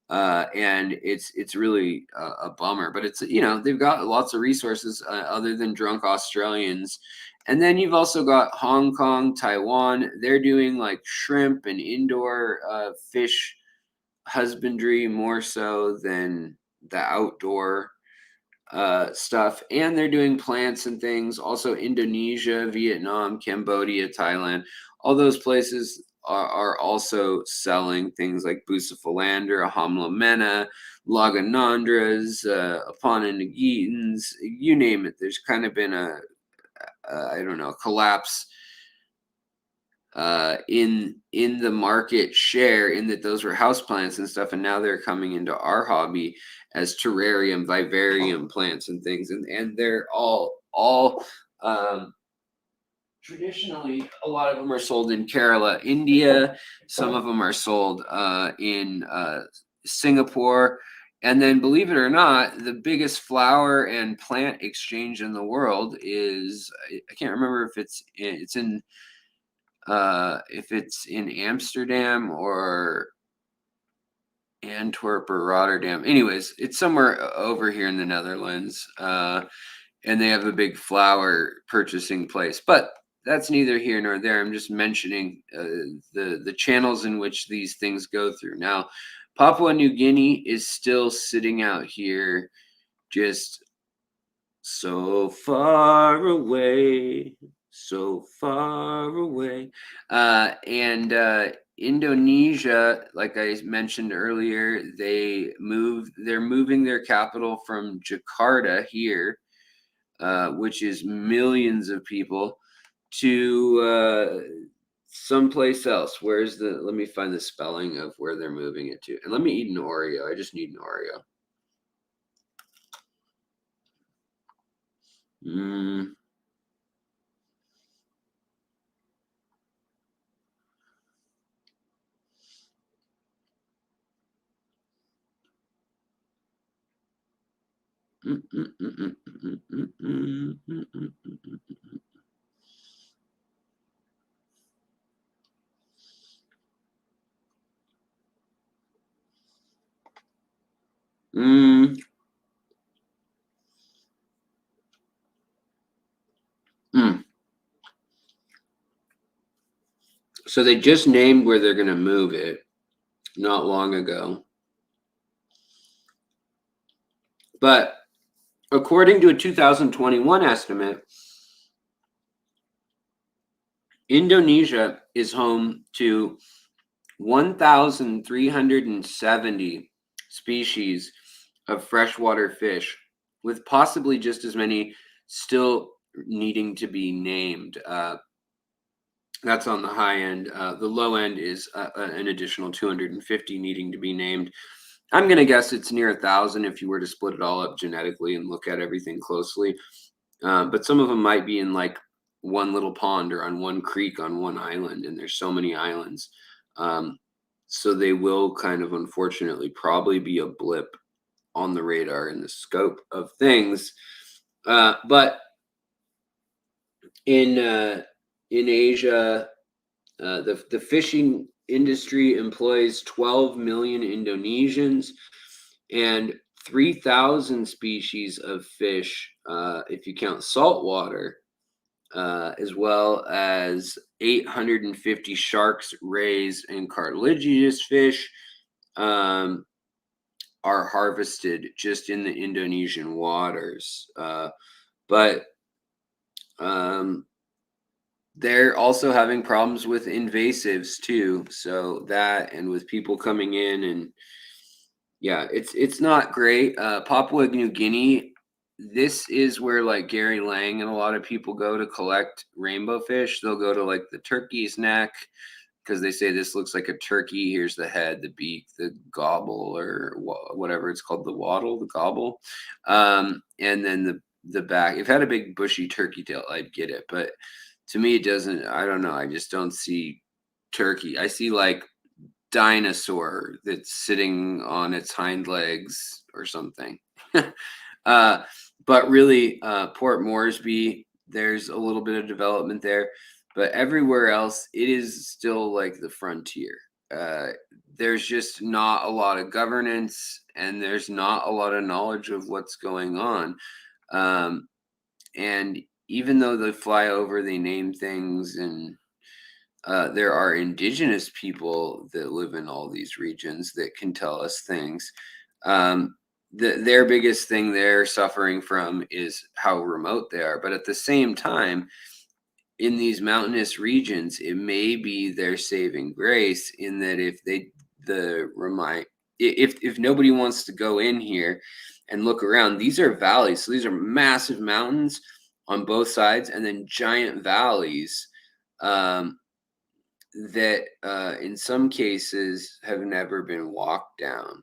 S1: and it's really a bummer. But it's, you know, they've got lots of resources other than drunk Australians. And then you've also got Hong Kong, Taiwan. They're doing like shrimp and indoor fish husbandry more so than the outdoor stuff. And they're doing plants and things. Also, Indonesia, Vietnam, Cambodia, Thailand, all those places are also selling things like Bucephalandra, Hamlamena, Laganandras, Aponanagitans, you name it. There's kind of been I don't know, collapse in the market share, in that those were houseplants and stuff, and now they're coming into our hobby as terrarium, vivarium plants and things, and they're all traditionally, a lot of them are sold in Kerala, India. Some of them are sold in Singapore. And then, believe it or not, the biggest flower and plant exchange in the world is, I can't remember if it's in Amsterdam Antwerp or Rotterdam. Anyways, it's somewhere over here in the Netherlands. And they have a big flower purchasing place. But that's neither here nor there. I'm just mentioning the channels in which these things go through. Now, Papua New Guinea is still sitting out here, just so far away, so far away. And Indonesia, like I mentioned earlier, they're moving their capital from Jakarta here, which is millions of people, to someplace else. Where's let me find the spelling of where they're moving it to. And let me eat an Oreo. I just need an Oreo. Mm. Mm. Mm. So they just named where they're going to move it not long ago. But according to a 2021 estimate, Indonesia is home to 1,370 species of freshwater fish, with possibly just as many still needing to be named. That's on the high end. The low end is an additional 250 needing to be named. I'm going to guess it's near 1,000 if you were to split it all up genetically and look at everything closely. But some of them might be in like one little pond or on one creek on one island, and there's so many islands. Um, so they will kind of unfortunately probably be a blip on the radar in the scope of things. But in Asia, the fishing industry employs 12 million Indonesians and 3,000 species of fish, if you count saltwater, as well as 850 sharks, rays, and cartilaginous fish are harvested just in the Indonesian waters. But um, they're also having problems with invasives too. So that, and with people coming in, and yeah, it's not great. Papua New Guinea, this is where like Gary Lang and a lot of people go to collect rainbow fish. They'll go to like the turkey's neck because they say this looks like a turkey. Here's the head, the beak, the gobble, or whatever it's called, the waddle, the gobble, and then the back. If it had a big bushy turkey tail, I'd get it, but to me, it doesn't. I don't know. I just don't see turkey. I see like dinosaur that's sitting on its hind legs or something. uh, but really, Port Moresby, there's a little bit of development there, but everywhere else, it is still like the frontier. Uh, there's just not a lot of governance, and there's not a lot of knowledge of what's going on. Um, and even though they fly over, they name things, and there are indigenous people that live in all these regions that can tell us things. Their biggest thing they're suffering from is how remote they are. But at the same time, in these mountainous regions, it may be their saving grace in that if they the remind if nobody wants to go in here and look around, these are valleys. So these are massive mountains on both sides, and then giant valleys. Um, that in some cases have never been walked down.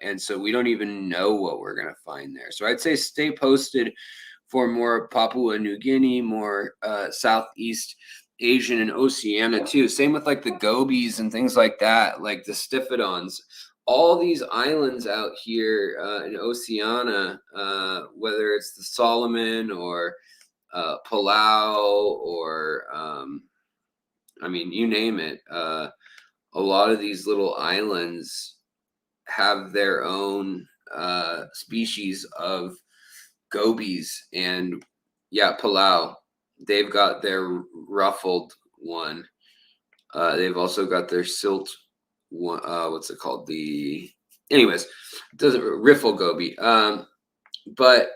S1: And so we don't even know what we're going to find there. So I'd say stay posted for more Papua New Guinea, more Southeast Asian and Oceania too. Same with like the gobies and things like that, like the Stiphodons. All these islands out here in Oceania, whether it's the Solomon or Palau or I mean, you name it. A lot of these little islands have their own species of gobies, and yeah, Palau. They've got their ruffled one. They've also got their silt one. What's it called? Anyways, it doesn't riffle goby. But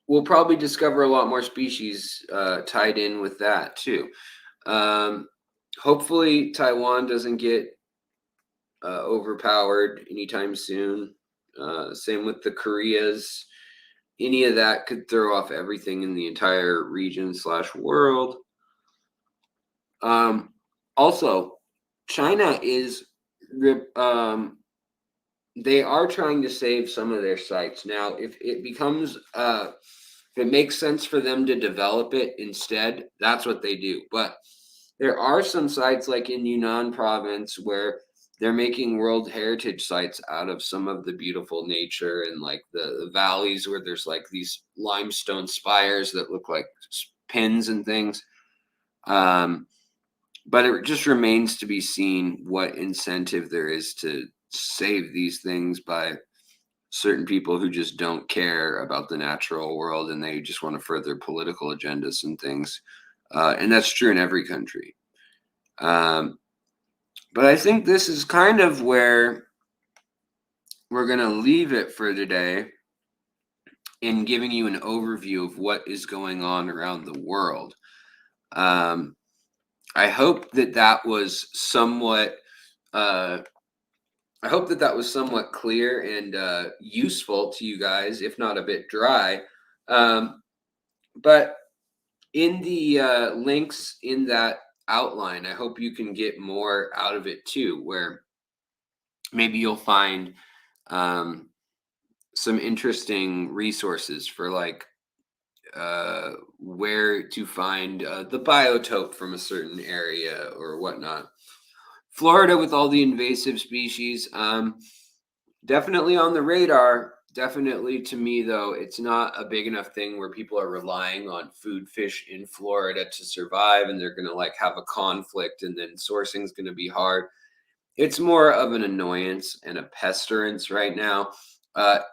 S1: we'll probably discover a lot more species tied in with that too. Um, Hopefully, Taiwan doesn't get overpowered anytime soon. Same with the Koreas. Any of that could throw off everything in the entire region slash world. Also, China is they are trying to save some of their sites. Now, if it becomes if it makes sense for them to develop it instead, that's what they do. But there are some sites like in Yunnan province where they're making World Heritage sites out of some of the beautiful nature, and like the valleys where there's like these limestone spires that look like pins and things. But it just remains to be seen what incentive there is to save these things by certain people who just don't care about the natural world, and they just want to further political agendas and things. And that's true in every country. But I think this is kind of where we're going to leave it for today, in giving you an overview of what is going on around the world. I hope that that was somewhat clear and useful to you guys, if not a bit dry. But in the links in that outline, I hope you can get more out of it too, where maybe you'll find some interesting resources for like where to find the biotope from a certain area or whatnot. Florida with all the invasive species, definitely on the radar. Definitely, to me though, it's not a big enough thing where people are relying on food fish in Florida to survive, and they're going to like have a conflict, and then sourcing is going to be hard. It's more of an annoyance and a pestilence right now.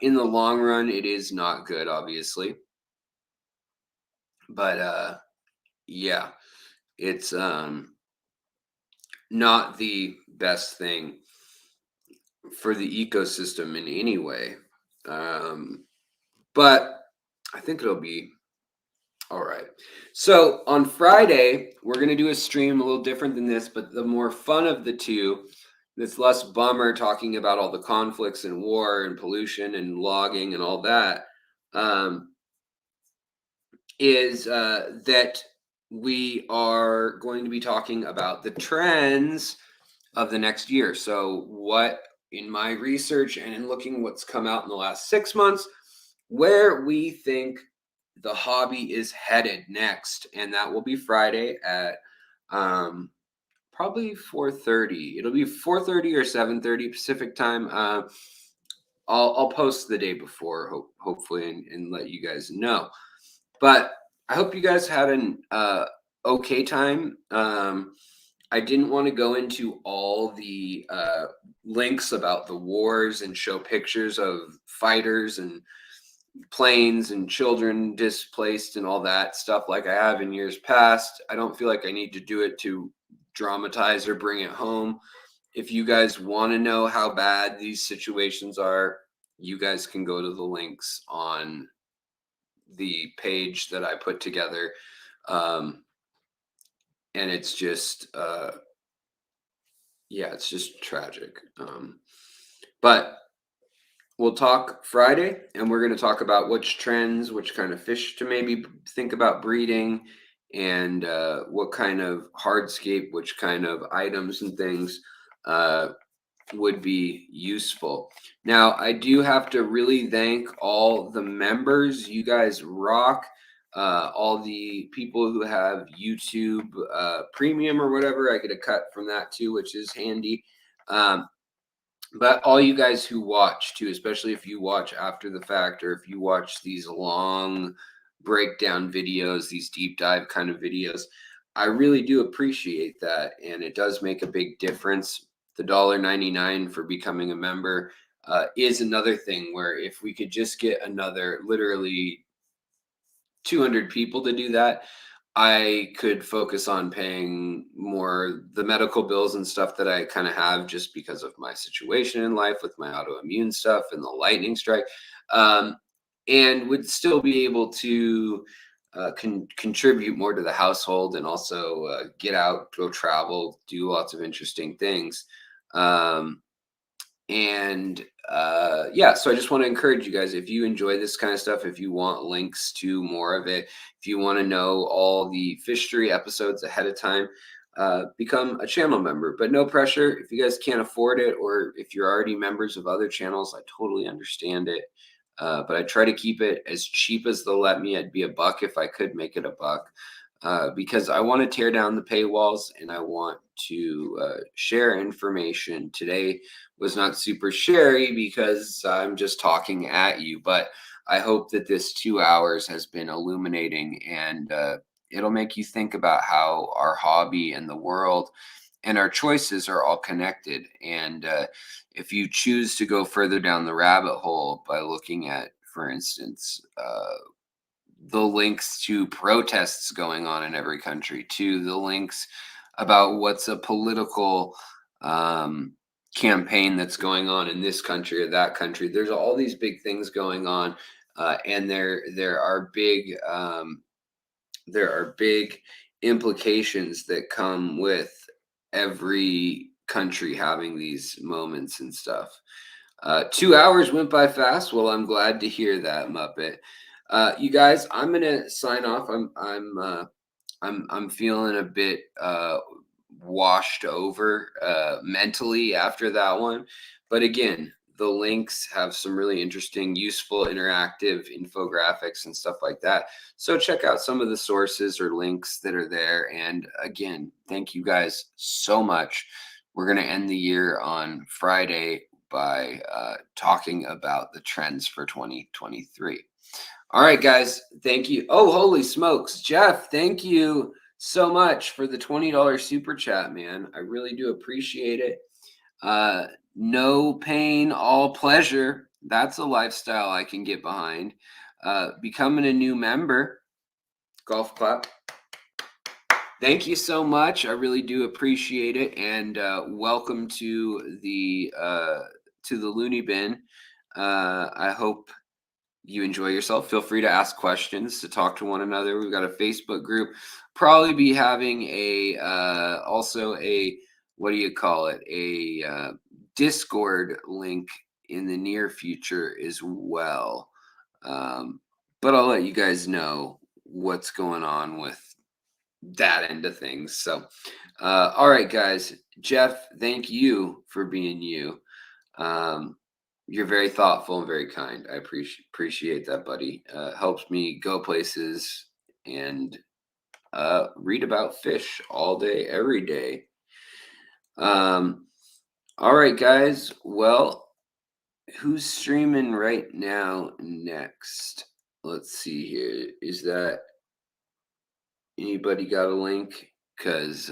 S1: In the long run, it is not good, obviously. But yeah, it's not the best thing for the ecosystem in any way. But I think it'll be all right. So on Friday, we're going to do a stream a little different than this, but the more fun of the two, that's less bummer talking about all the conflicts and war and pollution and logging and all that, is that we are going to be talking about the trends of the next year. So, what in my research and in looking what's come out in the last 6 months, where we think the hobby is headed next, and that will be Friday at probably 4:30. It'll be 4:30 or 7:30 Pacific time. I'll post the day before, hopefully, and let you guys know. But I hope you guys had an okay time. I didn't want to go into all the links about the wars and show pictures of fighters and planes and children displaced and all that stuff like I have in years past. I don't feel like I need to do it to dramatize or bring it home. If you guys want to know how bad these situations are, you guys can go to the links on the page that I put together. And it's just, yeah, it's just tragic. But we'll talk Friday, and we're going to talk about which trends, which kind of fish to maybe think about breeding, and what kind of hardscape, which kind of items and things would be useful. Now, I do have to really thank all the members. You guys rock. All the people who have YouTube Premium or whatever, I get a cut from that too, which is handy. But all you guys who watch too, especially if you watch after the fact, or if you watch these long breakdown videos, these deep dive kind of videos, I really do appreciate that. And it does make a big difference. the $1.99 for becoming a member is another thing where if we could just get another literally 200 people to do that, I could focus on paying more the medical bills and stuff that I kind of have just because of my situation in life with my autoimmune stuff and the lightning strike, um, and would still be able to contribute more to the household and also get out, go travel, do lots of interesting things. Um, and yeah, so I just want to encourage you guys, if you enjoy this kind of stuff, if you want links to more of it, if you want to know all the Fishery episodes ahead of time, become a channel member. But no pressure. If you guys can't afford it, or if you're already members of other channels, I totally understand it. But I try to keep it as cheap as they'll let me. I'd be a buck if I could make it a buck, because I want to tear down the paywalls and I want to share information. Today was not super sherry because I'm just talking at you, but I hope that this 2 hours has been illuminating, and it'll make you think about how our hobby and the world and our choices are all connected. And if you choose to go further down the rabbit hole by looking at, for instance, the links to protests going on in every country, to the links about what's a political campaign that's going on in this country or that country. There's all these big things going on, and there are big implications that come with every country having these moments and stuff. 2 hours went by fast. Well, I'm glad to hear that, Muppet. You guys, I'm gonna sign off. I'm feeling a bit washed over mentally after that one. But again, the links have some really interesting, useful, interactive infographics and stuff like that. So check out some of the sources or links that are there. And again, thank you guys so much. We're going to end the year on Friday by talking about the trends for 2023. All right, guys. Thank you. Oh, holy smokes. Jeff, thank you so much for the $20 super chat, man. I really do appreciate it. No pain, all pleasure. That's a lifestyle I can get behind. Becoming a new member. Golf clap. Thank you so much. I really do appreciate it. And welcome to the loony bin. I hope you enjoy yourself. Feel free to ask questions, to talk to one another. We've got a Facebook group. Probably be having also a, what do you call it? A Discord link in the near future as well. But I'll let you guys know what's going on with that end of things. So, all right, guys. Jeff, thank you for being you. You're very thoughtful and very kind. I appreciate that, buddy. Helps me go places and read about fish all day, every day. All right, guys. Well, who's streaming right now next? Let's see here. Is that anybody got a link? Because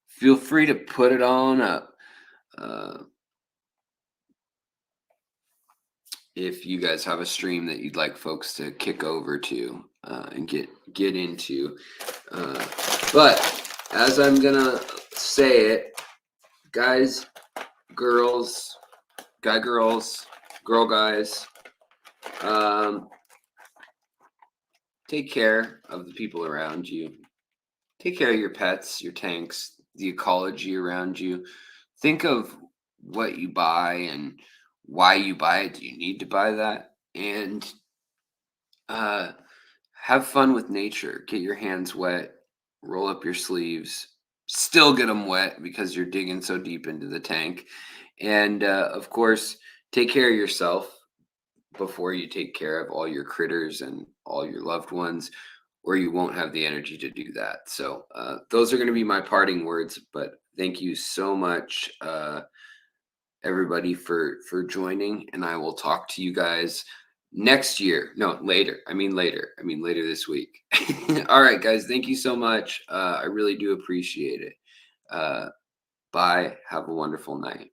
S1: feel free to put it on up. If you guys have a stream that you'd like folks to kick over to and get into. But as I'm gonna say it, guys, girls, girls, girl guys, take care of the people around you. Take care of your pets, your tanks, the ecology around you. Think of what you buy and why you buy it. Do you need to buy that? And have fun with nature. Get your hands wet, roll up your sleeves, still get them wet because you're digging so deep into the tank. And of course, take care of yourself before you take care of all your critters and all your loved ones, or you won't have the energy to do that. So those are going to be my parting words. But thank you so much, everybody, for joining, and I will talk to you guys next year. No, later. I mean later this week. All right, guys, thank you so much. I really do appreciate it. Bye. Have a wonderful night.